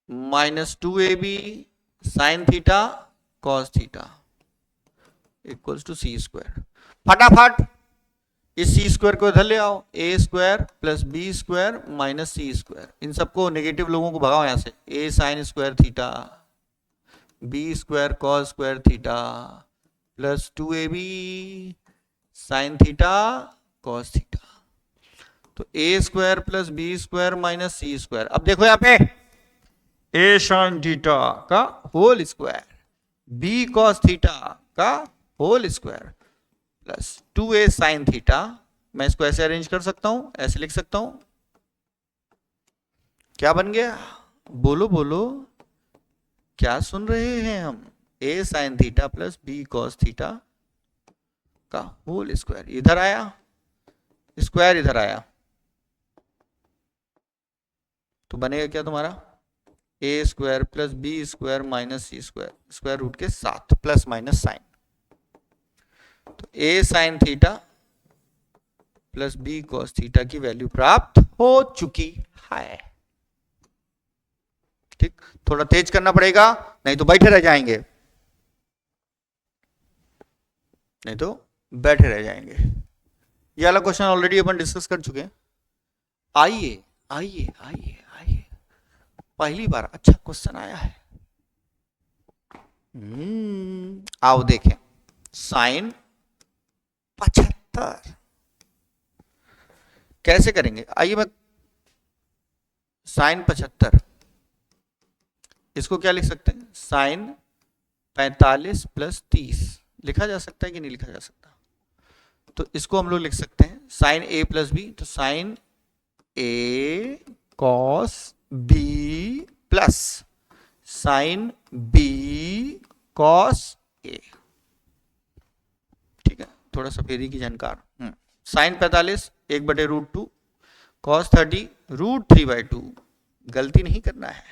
minus 2ab sine theta cos theta equals to C square. फटाफट इस सी स्क्वायर को इधर ले आओ, A square plus B square minus C square, इन सबको negative लोगों को भगाओ यहां से, A sine square theta B square cos square theta plus 2ab sine theta cos theta. तो A square plus B square minus C square. अब देखो यहां पे ए साइन थीटा का whole square B cos theta का whole square plus 2a sine theta. मैं इसको ऐसे अरेंज कर सकता हूं, ऐसे लिख सकता हूं। क्या बन गया? बोलो बोलो, क्या सुन रहे हैं हम? a sine theta plus b cos theta का होल स्क्वायर। इधर आया स्क्वायर, इधर आया तो बनेगा क्या तुम्हारा? a square plus B square minus C square, square root के साथ प्लस माइनस साइन। तो a sine theta plus b cos theta की वैल्यू प्राप्त हो चुकी है। ठीक, थोड़ा तेज करना पड़ेगा नहीं तो बैठे रह जाएंगे, नहीं तो बैठे रह जाएंगे। ये वाला क्वेश्चन ऑलरेडी अपन डिस्कस कर चुके हैं। आइए आइए आइए आइए, पहली बार अच्छा क्वेश्चन आया है। आओ देखें, साइन 75 कैसे करेंगे? आइए, मैं साइन 75 इसको क्या लिख सकते हैं? साइन 45 प्लस 30 लिखा जा सकता है कि नहीं लिखा जा सकता? तो इसको हम लोग लिख सकते हैं साइन ए प्लस बी, तो sine A cos B plus sine B cos A. ठीक है, थोड़ा सफेदी की जानकार। Sine 45 1/√2 cos 30 √3/2। गलती नहीं करना है,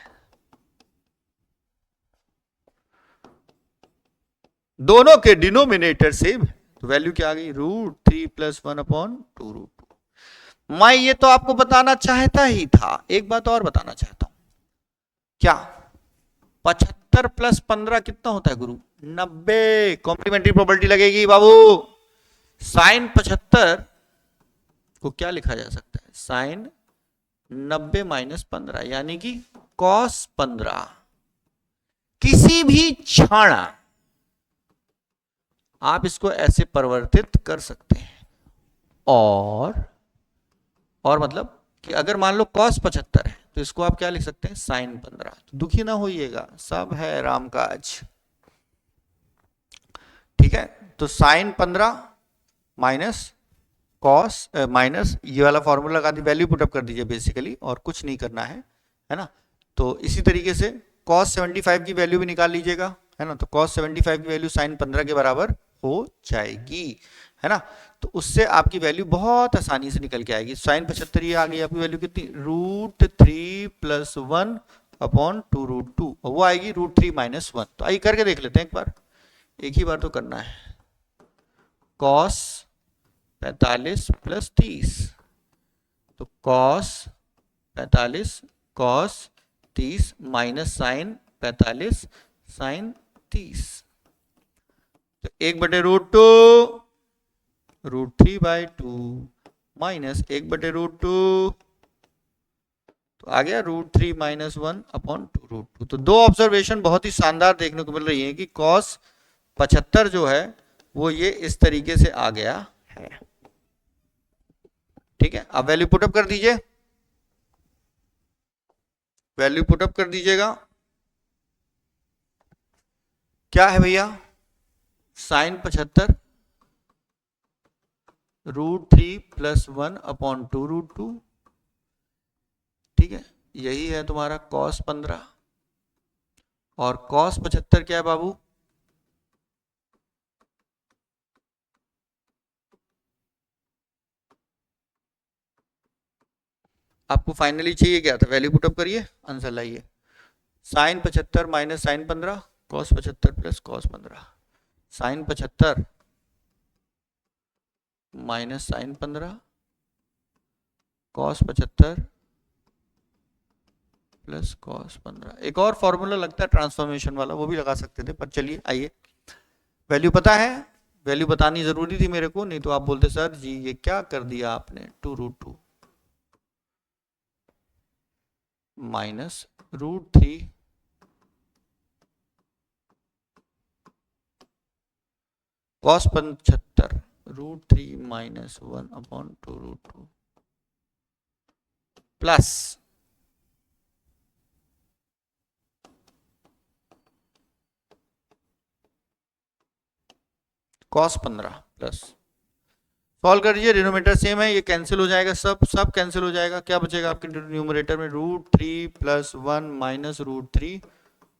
दोनों के डिनोमिनेटर सेम है, तो वैल्यू क्या आ गई? √3 + 1/2√2। मैं ये तो आपको बताना चाहता ही था। एक बात और बताना चाहता हूं, क्या 75 + 15 कितना होता है गुरु? 90। कॉम्प्लीमेंट्री प्रॉपर्टी लगेगी बाबू। साइन 75 को क्या लिखा जा सकता है? साइन 90 - 15 यानी कि कॉस 15। किसी भी क्षण आप इसको ऐसे परिवर्तित कर सकते हैं। और मतलब कि अगर मान लो cos 75 है तो इसको आप क्या लिख सकते हैं? साइन 15। तो दुखी ना होइएगा, सब है राम काज। ठीक है, तो साइन 15 माइनस कॉस माइनस ये वाला फॉर्मूला लगा दी, वैल्यू पुटअप कर दीजिए बेसिकली, और कुछ नहीं करना है ना। तो इसी तरीके से cos 75 की वैल्यू भी निकाल लीजिएगा, है ना। तो cos 75 की वैल्यू साइन 15 के बराबर हो जाएगी, है ना। तो उससे आपकी वैल्यू बहुत आसानी से निकल के आएगी। साइन 75 ये आ गई आपकी वैल्यू कितनी? √3 + 1/2√2, वो आएगी √3 - 1। तो आइए करके देख लेते हैं एक बार, एक ही बार तो करना है। cos 45 + 30, तो cos 45 cos 30 minus sine 45 sine 30, तो 1/√2 √3/2 माइनस 1/√2, तो आ गया √3 - 1/2√2। तो दो ऑब्जर्वेशन बहुत ही शानदार देखने को मिल रही है कि cos 75 जो है वो ये इस तरीके से आ गया है। ठीक है, अब वैल्यू पुटअप कर दीजिए, वैल्यू पुटअप कर दीजिएगा। क्या है भैया? साइन 75 √3 + 1/2√2। ठीक है, यही है तुम्हारा cos 15, और cos 75 क्या है बाबू? आपको फाइनली चाहिए क्या था? वैल्यू पुटअप करिए, आंसर लाइए। Sine 75 minus sine 15 cos 75 + cos 15, sine 75 minus sine 15 cos 75 + cos 15। एक और फॉर्मूला लगता है ट्रांसफॉर्मेशन वाला, वो भी लगा सकते थे, पर चलिए आइए। वैल्यू पता है, वैल्यू बतानी जरूरी थी मेरे को, नहीं तो आप बोलते सर जी ये क्या कर दिया आपने, 2√2 minus √3 cos 75 √3 minus 1/2√2 plus cos 15 plus, solve करिए, डिनोमिनेटर सेम है, ये कैंसिल हो जाएगा, सब कैंसिल हो जाएगा, क्या बचेगा आपके न्यूमरेटर में, √3 + 1 माइनस √3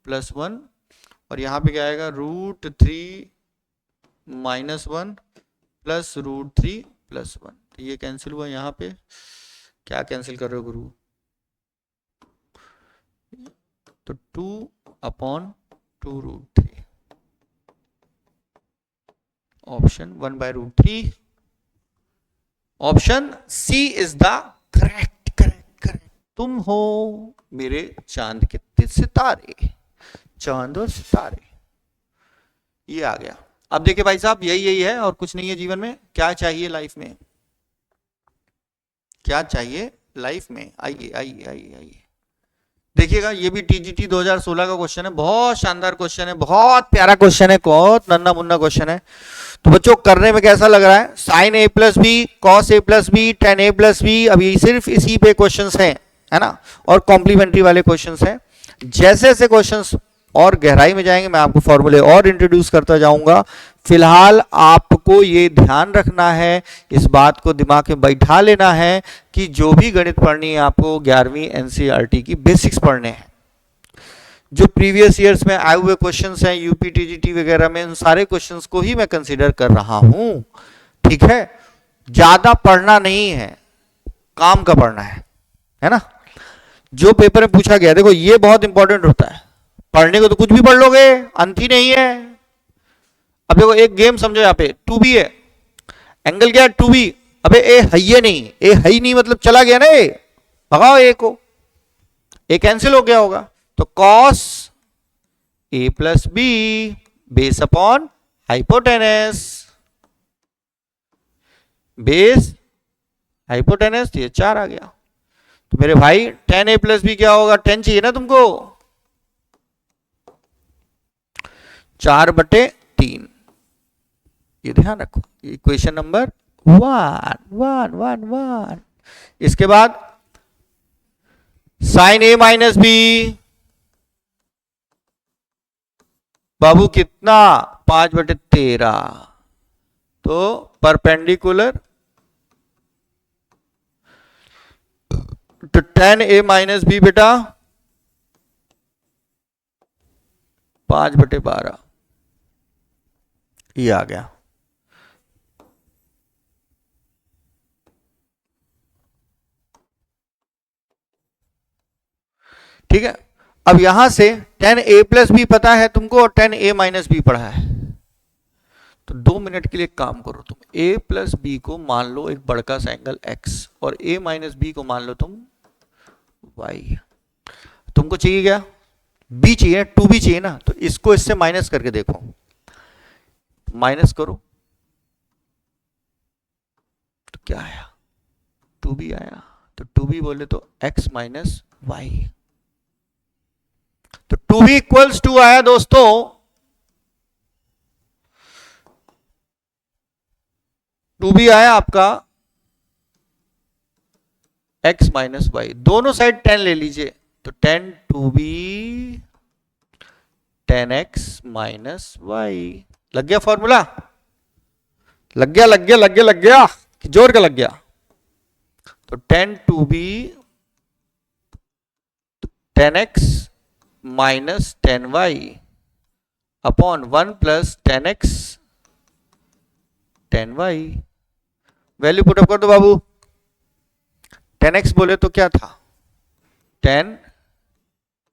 + 1, और यहाँ पे क्या आएगा, √3 - 1 + √3 + 1, तो ये कैंसिल हुआ, यहाँ पे क्या कैंसिल कर रहे हो गुरु, तो 2/2√3, option 1/√3, option C is the correct. तुम हो मेरे चांद के सितारे, चांद और सितारे, ये आ गया। अब देखिए भाई साहब, यही है और कुछ नहीं है जीवन में। क्या चाहिए लाइफ में, क्या चाहिए लाइफ में, आइए आइए आइए आइए देखिएगा, ये भी टीजीटी 2016 का क्वेश्चन है, बहुत शानदार क्वेश्चन है, बहुत प्यारा क्वेश्चन है, बहुत नन्ना मुन्ना क्वेश्चन है। तो बच्चों करने में कैसा लग रहा है, sin a + b cos a + b tan a + b, अभी सिर्फ इसी पे क्वेश्चंस हैं, है ना, और कॉम्प्लीमेंट्री वाले क्वेश्चंस हैं। जैसे जैसे क्वेश्चंस और गहराई में जाएंगे मैं आपको फॉर्मूले और इंट्रोड्यूस करता जाऊंगा। फिलहाल आपको ये ध्यान रखना है, इस बात को दिमाग में बैठा लेना है कि जो भी गणित पढ़नी है आपको 11वीं एनसीईआरटी की बेसिक्स पढ़ने हैं। जो प्रीवियस ईयर्स में आए हुए क्वेश्चंस हैं यूपी टीजीटी वगैरह में, उन सारे क्वेश्चंस को ही मैं कंसीडर कर रहा हूं, ठीक है। ज्यादा पढ़ना नहीं है, काम का पढ़ना है ना। जो पेपर में पूछा गया, देखो ये बहुत इंपॉर्टेंट होता है, पढ़ने को तो कुछ भी पढ़ लोगे, अंत ही नहीं है। अब देखो एक गेम समझो, यहाँ पे 2b है, एंगल क्या है 2b, अबे ए है ही नहीं, ए है ही नहीं मतलब चला गया ना, ए भगाओ ए को, ए कैंसिल हो गया होगा, तो cos a + b base upon hypotenuse, base hypotenuse, ये 4 आ गया। तो मेरे भाई tan a + b क्या होगा, 10 चाहिए ना तुमको, 4/3, ये ध्यान रखो, इक्वेशन नंबर 1 इसके बाद sin a - b, बाबू कितना, 5/13, तो परपेंडिकुलर, तो tan a - b बेटा 5/12, ये आ गया। ठीक है, अब यहां से tan a + b पता है तुमको और tan a - b पढ़ा है, तो 2 मिनट के लिए काम करो, तुम a + b को मान लो एक बड़का सा एंगल x, और a - b को मान लो तुम y। तुमको चाहिए क्या, b चाहिए, 2b चाहिए ना, तो इसको इससे माइनस करके देखो, माइनस करो तो क्या आया, 2b आया, तो 2b बोले तो x - y, तो 2b = 2 आया दोस्तों। टू बी आया आपका x - y, दोनों साइड 10 ले लीजिए, तो 10 2b tan x - y, लग गया फॉर्मूला, लग गया लग गया लग गया लग गया, जोर का लग गया। तो 10 2b tan x - tan y upon 1 + tan x tan y, value put up कर दो बाबू। tan x बोले तो क्या था, tan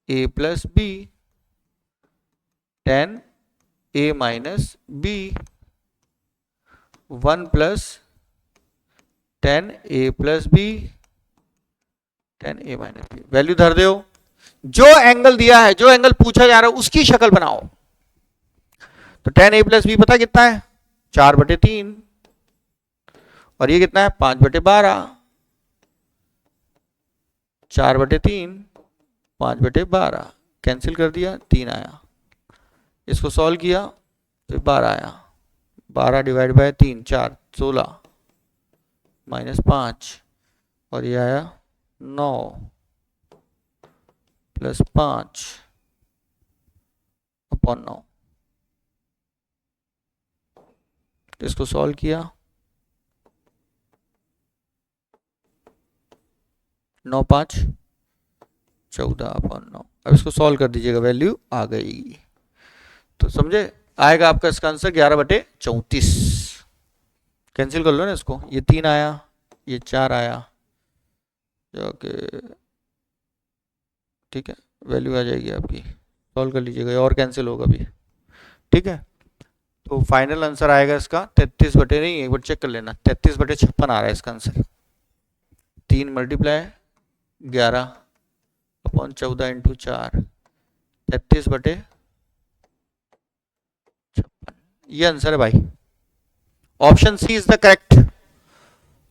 a + b tan a - b 1 + tan a + b tan a - b, value धर दो। जो एंगल दिया है, जो एंगल पूछा जा रहा है उसकी शक्ल बनाओ। तो tan a + b पता कितना है, 4/3, और ये कितना है 5/12, 4/3 5/12, कैंसिल कर दिया, 3 आया। इसको सॉल्व किया तो 12 आया, 12 डिवाइड बाय 3 4, 16 -5, और ये आया 9 + 5/9। इसको सॉल्व किया, 9 5 14/9। अब इसको सॉल्व कर दीजिएगा, वैल्यू आ गई। तो समझे, आएगा आपका इसका आंसर 11/34। कैंसिल कर लो ना इसको, ये 3 आया, ये 4 आया, ओके ठीक है, वैल्यू आ जाएगी आपकी। सॉल्व कर लीजिएगा, और कैंसिल होगा भी, ठीक है। तो फाइनल आंसर आएगा इसका 33 बटे, नहीं एक बार चेक कर लेना, 33/56 आ रहा है इसका आंसर। 3 × 11/14 × 4, 33/56, ये आंसर है भाई। Option C is the correct,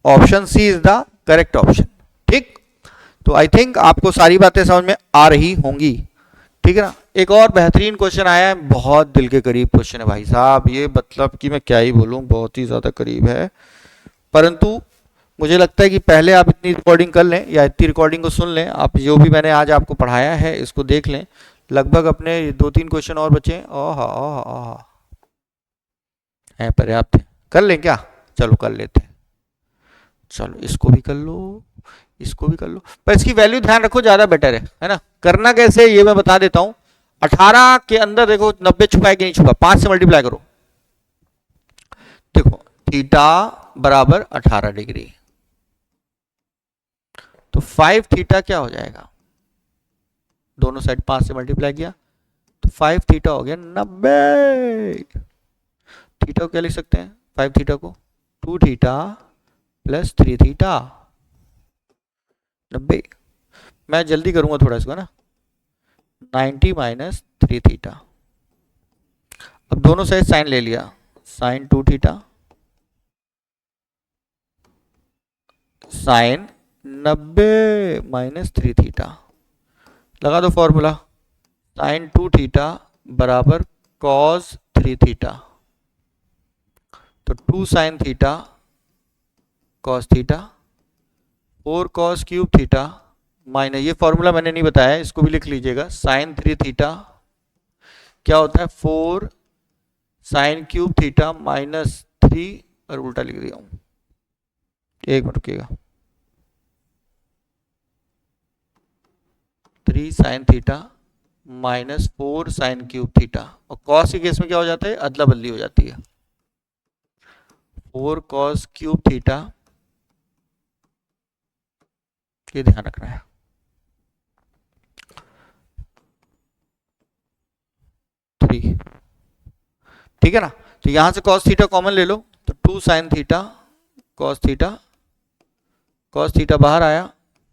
option C is the correct option. ठीक, तो आई थिंक आपको सारी बातें समझ में आ रही होंगी, ठीक है ना। एक और बेहतरीन क्वेश्चन आया है, बहुत दिल के करीब क्वेश्चन है भाई साहब, ये मतलब कि मैं क्या ही बोलूं, बहुत ही ज्यादा करीब है। परंतु मुझे लगता है कि पहले आप इतनी रिकॉर्डिंग कर लें, या इतनी रिकॉर्डिंग को सुन लें, आप जो भी मैंने आज आपको पढ़ाया है इसको देख लें। लगभग अपने 2-3 क्वेश्चन और बचे, ओह है पर्याप्त है, कर लें क्या? चलो कर लेते हैं, चलो इसको भी कर लो, इसको भी कर लो, पर इसकी वैल्यू ध्यान रखो, ज्यादा बेटर है ना। करना कैसे ये मैं बता देता हूं। 18 के अंदर देखो 90 छुपा है कि नहीं छुपा, 5 से मल्टीप्लाई करो, देखो थीटा बराबर 18 डिग्री, तो 5 थीटा क्या हो जाएगा, दोनों साइड 5 से मल्टीप्लाई किया तो 5 थीटा हो गया 90। थीटा को क्या लिख सकते हैं, 5 थीटा को 2 थीटा + 3 थीटा, 90। मैं जल्दी करूंगा थोड़ा इसको ना, 90 - 3 थीटा। अब दोनों साइड साइन ले लिया, साइन 2 थीटा साइन 90 - 3 थीटा, लगा दो फॉर्मूला, साइन 2 थीटा बराबर कॉस 3 थीटा, तो 2 sign theta cos theta, 4 cos cube theta minus, ये फॉर्मूला मैंने नहीं बताया, इसको भी लिख लीजिएगा, साइन 3 थीटा क्या होता है 4 साइन क्यूब थीटा -3, और उल्टा लिख दिया हूं, एक मिनट रुकिएगा, 3 sine theta -4 sine cube theta, और कॉस के केस में क्या हो जाता है, अदला बदली हो जाती है, 4 कॉस क्यूब थीटा, ये ध्यान रखना है। ठीक है ना, तो यहां से cos थीटा कॉमन ले लो, तो 2 साइन थीटा cos थीटा बाहर आया,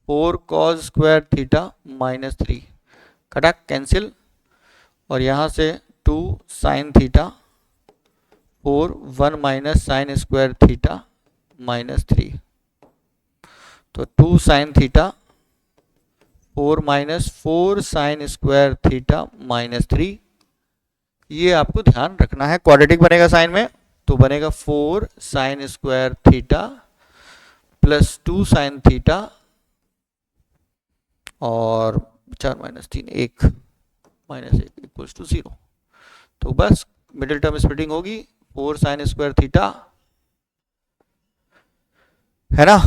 4 cos स्क्वायर थीटा -3, कटा कैंसिल, और यहां से 2 sign theta 4 1 minus sine square theta -3, तो 2 sign theta 4 - 4 sign square theta -3, ये आपको ध्यान रखना है। क्वाड्रेटिक बनेगा साइन में, तो बनेगा 4 sign square theta + 2 sine theta, और 4 - 3 1 -1 = 0। तो बस मिडिल टर्म स्प्लिटिंग होगी, 4 साइन स्क्वायर थीटा, है ना।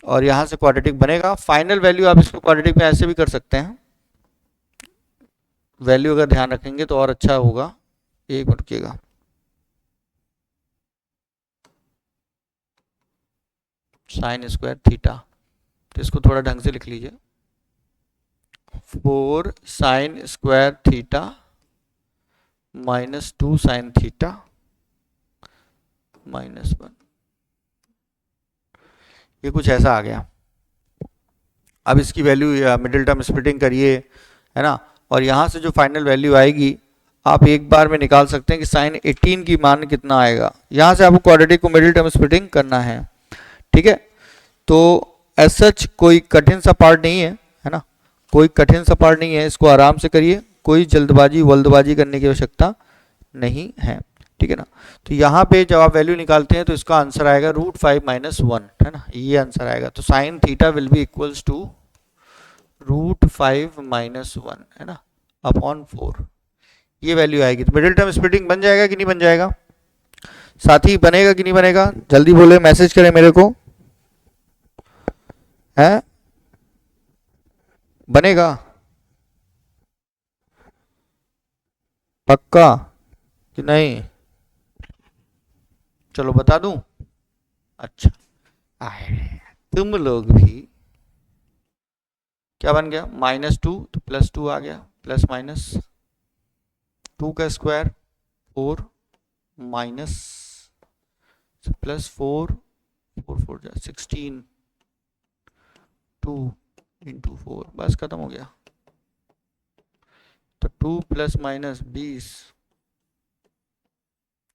और यहां से क्वाड्रेटिक बनेगा, फाइनल वैल्यू आप इसको क्वाड्रेटिक में ऐसे भी कर सकते हैं, वैल्यू अगर ध्यान रखेंगे तो और अच्छा होगा, एक मिनट रुकिएगा, साइन स्क्वायर थीटा, तो इसको थोड़ा ढंग से लिख लीजिए, 4 sign square theta -2 sine theta -1, ये कुछ ऐसा आ गया। अब इसकी वैल्यू मिडिल टर्म स्प्लिटिंग करिए, है ना, और यहां से जो फाइनल वैल्यू आएगी आप एक बार में निकाल सकते हैं कि साइन 18 की मान कितना आएगा। यहां से आपको क्वाड्रेटिक को मिडिल टर्म स्प्लिटिंग करना है, ठीक है। तो एज सच कोई कठिन सा पार्ट नहीं है ना, कोई कठिन सा पार्ट नहीं है, इसको आराम से करिए, कोई जल्दबाजी वल्दबाजी करने की आवश्यकता नहीं है, ठीक है ना। तो यहाँ पे जब आप वैल्यू निकालते हैं तो इसका आंसर आएगा √5 - 1, है ना, ये आंसर आएगा। तो sine theta will be equals to √5 - 1, है ना, अपॉन 4, ये वैल्यू आएगी। तो मिडिल टर्म स्प्लिटिंग बन जाएगा कि नहीं बन जाएगा साथी, बनेगा कि नहीं बनेगा, जल्दी बोले, मैसेज करें मेरे को, है बनेगा पक्का कि नहीं, चलो बता दूं। अच्छा आए तुम लोग भी, क्या बन गया -2 तो +2 आ गया, प्लस माइनस 2 का स्क्वायर 4 माइनस +4 4 4 जा 16 2 × 4, बस खत्म हो गया। तो 2 + -20,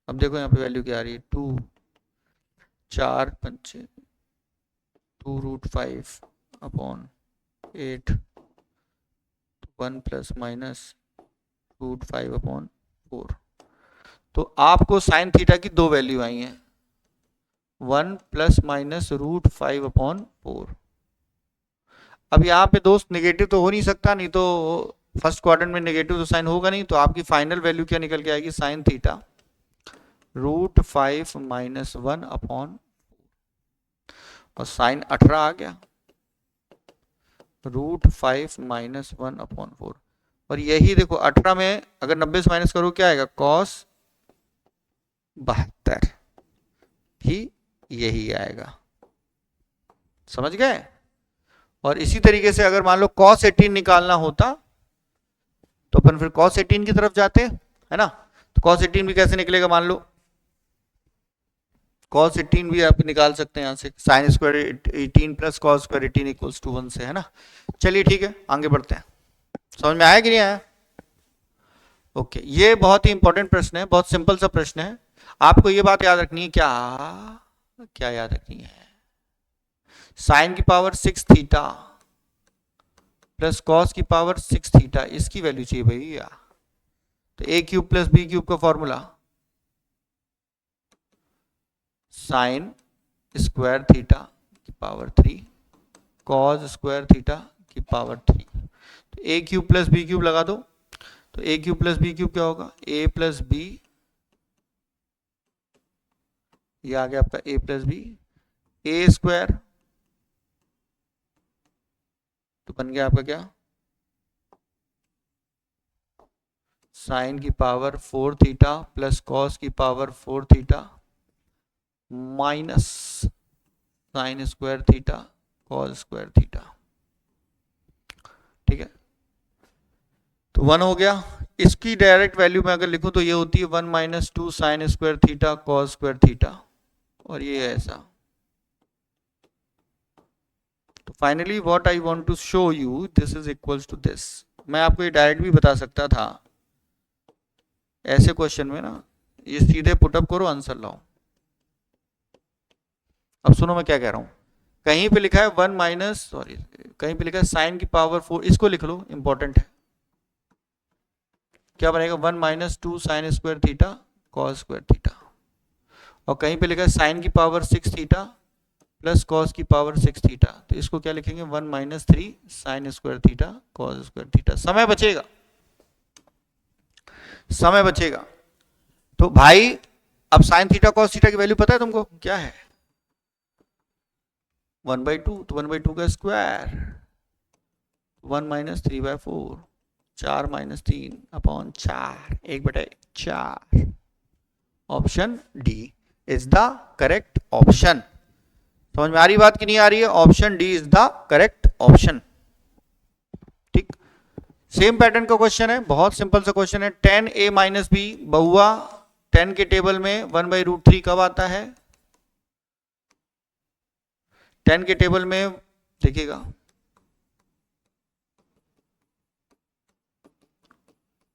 अब देखो यहाँ पे वैल्यू क्या आ रही है, 2 4 5 2√5 अपॉन 8, 1 ± √5 अपॉन 4। तो आपको साइन थीटा की दो वैल्यू आई हैं, 1 ± √5 अपॉन 4। अब यहाँ पे दोस्त नेगेटिव तो हो नहीं सकता, नहीं तो फर्स्ट क्वाड्रेंट में नेगेटिव तो साइन होगा नहीं, तो आपकी फाइनल वैल्यू क्या निकल के आएगी, साइन थीटा √5 - 1 अपॉन, और साइन 18 आ गया, √5 - 1 अपॉन 4। और यही देखो 18 में अगर 90 से माइनस करो क्या आएगा, cos 72 भी यही आएगा, समझ गए। और इसी तरीके से अगर मान लो cos 18 निकालना होता तो अपन फिर cos 18 की तरफ जाते, है ना। तो cos 18 भी कैसे निकलेगा, मान लो cos 18 भी आप निकाल सकते हैं यहाँ से, sin स्क्वायर 18 + cos स्क्वायर 18 = 1 से, है ना। चलिए ठीक है, आगे बढ़ते हैं। समझ में आया कि नहीं आया? ओके, ये बहुत ही इंपॉर्टेंट प्रश्न है, बहुत सिंपल सा प्रश्न है। आपको ये बात याद रखनी है, क्या क्या याद रखनी है, साइन की पावर 6 थीटा प्लस कॉस की पावर 6 थीटा, इसकी वैल्यू चाहिए भैया। तो a³ + b³ का फॉर्मूला साइन स्क्वायर थीटा की पावर 3 कॉस स्क्वायर थीटा की पावर 3। तो a³ + b³ लगा दो, तो a³ + b³ क्या होगा, a + b, ये आ गया आपका a + b, a² तो बन गया आपका क्या, साइन की पावर 4 थीटा प्लस कॉस की power 4 theta minus sine square theta cos square theta, ठीक है। तो 1 हो गया। इसकी डायरेक्ट वैल्यू में अगर लिखूं तो ये होती है 1 - 2 sine square theta cos square theta, और ये है ऐसा। तो finally what I want to show you, this is equals to this. मैं आपको ये डायरेक्ट भी बता सकता था, ऐसे क्वेश्चन में ना ये सीधे पुटअप करो आंसर लाओ। अब सुनो मैं क्या कह रहा हूं, कहीं पे लिखा है 1 सॉरी कहीं पे लिखा है साइन की पावर 4, इसको लिख लो, इंपॉर्टेंट है। क्या बनेगा, 1 - 2 sine square theta cos square theta, और कहीं पे लिखा है साइन की पावर 6 थीटा प्लस कॉस की पावर 6 थीटा, तो इसको क्या लिखेंगे, 1 - 3 sign square theta cos square theta. समय बचेगा, समय बचेगा। तो भाई अब साइन थीटा कॉस थीटा की वैल्यू पता है तुमको क्या है, 1/2, तो 1/2 का square 1 - 3/4, 4 - 3 upon 4, 1/4। Option D is the correct option. समझ में आ रही बात कि नहीं आ रही है, option D is the correct option, ठीक। सेम पैटर्न का क्वेश्चन है, बहुत सिंपल सा क्वेश्चन है। 10a - b बहुआ 10 के टेबल में 1/√3 कब आता है, 10 के टेबल में देखिएगा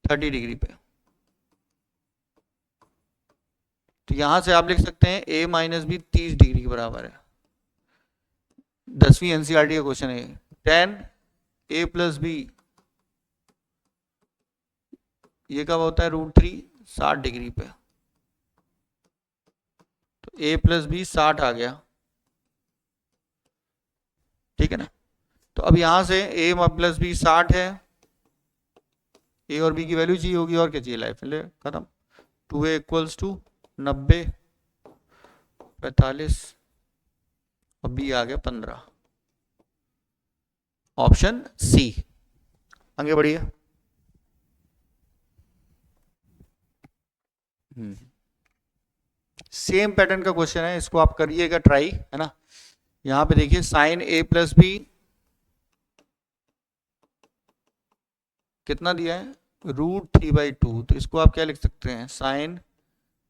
30 डिग्री पे, तो यहां से आप लिख सकते हैं a माइनस बी 30 डिग्री के बराबर है। 10वीं एनसीईआरटी का क्वेश्चन है। 10 a प्लस बी, ये कब होता है √3, 60 डिग्री पे। तो a प्लस बी 60 आ गया, ठीक है ना। तो अब यहां से a प्लस बी 60 है, a और b की वैल्यू चाहिए होगी, और क्या चाहिए, लाइफ ले खत्म। 2a इक्वल्स टू 90, 45 और b आ गया 15। Option C. आगे बढ़िए। सेम पैटर्न का क्वेश्चन है, इसको आप करिएगा ट्राई, है ना। यहां पे देखिए साइन a प्लस बी कितना दिया है, √3/2। तो इसको आप क्या लिख सकते हैं, sine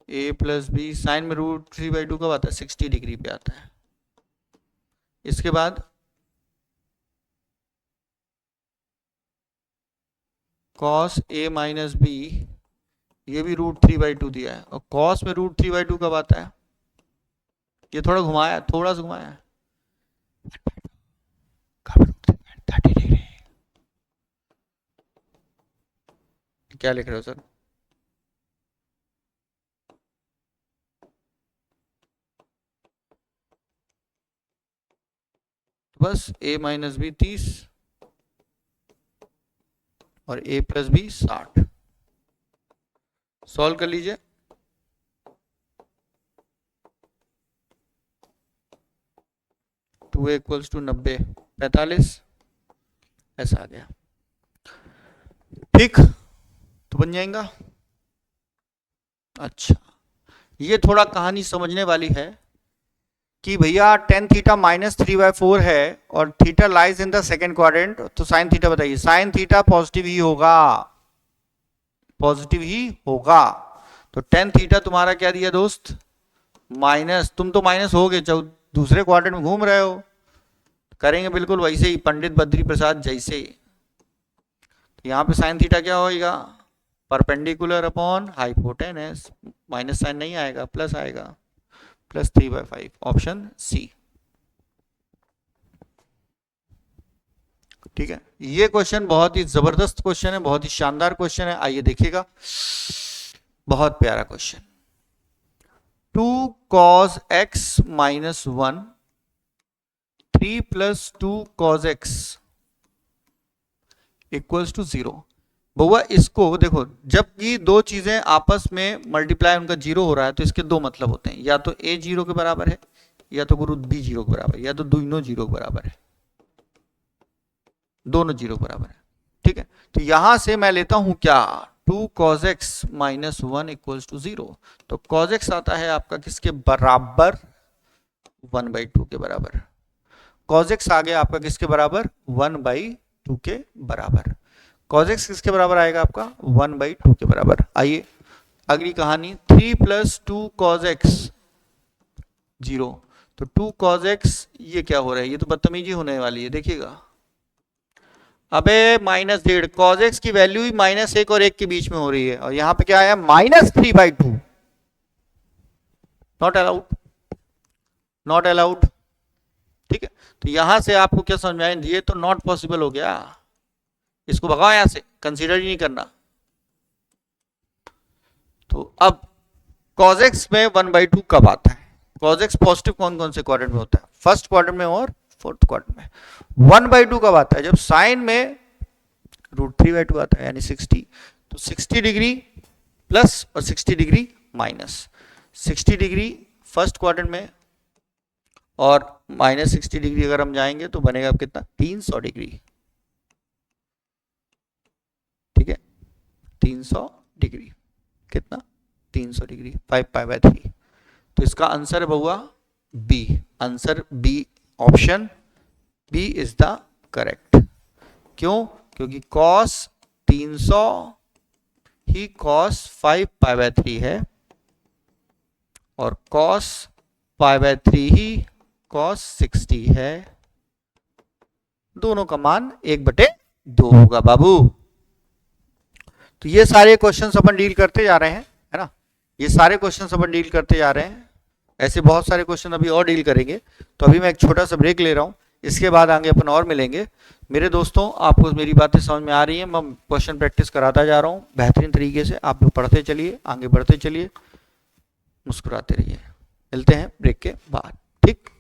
a plus B, sine में √3/2 कब आता है, 60 डिग्री पे आता है। इसके बाद कॉस a माइनस बी, ये भी √3/2 दिया है, और कॉस में √3/2 कब आता है, ये थोड़ा घुमाया, थोड़ा सा घुमाया, 30 डिग्री। क्या लिख रहे हो सर, बस a माइनस बी 30 और a प्लस बी 60। सॉल्व कर लीजिए। टू ए इक्वल्स टू 90, 45 ऐसा आ गया, ठीक। तो बन जाएगा। अच्छा, ये थोड़ा कहानी समझने वाली है कि भैया tan थीटा -3/4 है और theta lies in the second quadrant, तो साइन थीटा बताइए। साइन थीटा पॉजिटिव ही होगा, पॉजिटिव ही होगा। तो tan थीटा तुम्हारा क्या दिया दोस्त, माइनस, तुम तो माइनस हो गए, दूसरे क्वाड्रेंट में घूम रहे हो, करेंगे बिल्कुल वैसे ही, पंडित बद्री प्रसाद जैसे। तो यहाँ पे साइन थीटा क्या होगा, perpendicular upon hypotenuse, minus sine नहीं आएगा, प्लस आएगा, +3/5। ऑप्शन सी, ठीक है। ये क्वेश्चन बहुत ही जबरदस्त क्वेश्चन है, बहुत ही शानदार क्वेश्चन है। आइए देखिएगा, बहुत प्यारा question. 2 cos x - 1, 3 + 2 cos x equals to 0। बउआ इसको देखो, जब ये दो चीजें आपस में मल्टीप्लाई उनका 0 हो रहा है, तो इसके दो मतलब होते हैं, या तो a 0 के बराबर है, या तो गुरु b 0 के बराबर है, या तो दोनों 0 के बराबर है, दोनों 0 के बराबर है, ठीक है। तो यहां से मैं लेता हूं क्या, 2 cos x - 1 इक्वल्स टू 0। तो cos x आता है आपका किसके बराबर, 1/2 के बराबर। cos x आ गया आपका किसके बराबर, 1/2 के बराबर। cos x किसके बराबर आएगा आपका, 1/2 के बराबर। आइए अगली कहानी, 3 + 2 cos x 0। तो 2 cos x ये क्या हो रहा है, ये तो बदतमीजी होने वाली है, देखिएगा। अबे -1.5, cos x की वैल्यू ही -1 और 1 के बीच में हो रही है, और यहां पे क्या आया, -3/2। नॉट अलाउड, नॉट अलाउड, ठीक है। तो यहां से आपको क्या समझ में आया, ये तो नॉट पॉसिबल हो गया, इसको भगाओ यहां से, कंसीडर ही नहीं करना। तो अब cos x में 1/2 कब आता है, cos x पॉजिटिव कौन कौन से क्वाड्रेंट में होता है, फर्स्ट क्वाड्रेंट में और फोर्थ क्वाड्रेंट में। 1/2 कब आता है, जब साइन में √3/2 आता है, यानी 60। तो 60 डिग्री प्लस और 60 degree minus. 60 degree first quadrant में और -60 डिग्री अगर हम जाएंगे तो बनेगा कितना, 300 डिग्री, ठीक है। 300 डिग्री कितना, 300 डिग्री, 5π/3। तो इसका आंसर है बउआ B, answer B, option B is the correct. क्यों, क्योंकि cos 300 ही cos 5π/3 है, और cos π/3 ही cos 60 है, दोनों का मान 1/2 होगा बाबू। तो ये सारे क्वेश्चंस अपन डील करते जा रहे हैं, है ना। ये सारे क्वेश्चन अपन डील करते जा रहे हैं, ऐसे बहुत सारे क्वेश्चन अभी और डील करेंगे। तो अभी मैं एक छोटा सा ब्रेक ले रहा हूँ, इसके बाद आगे अपन और मिलेंगे। मेरे दोस्तों, आपको मेरी बातें समझ में आ रही हैं? मैं क्वेश्चन प्रैक्टिस कराता जा रहा हूँ बेहतरीन तरीके से, आप लोग पढ़ते चलिए, आगे बढ़ते चलिए, मुस्कुराते रहिए। मिलते हैं ब्रेक के बाद, ठीक।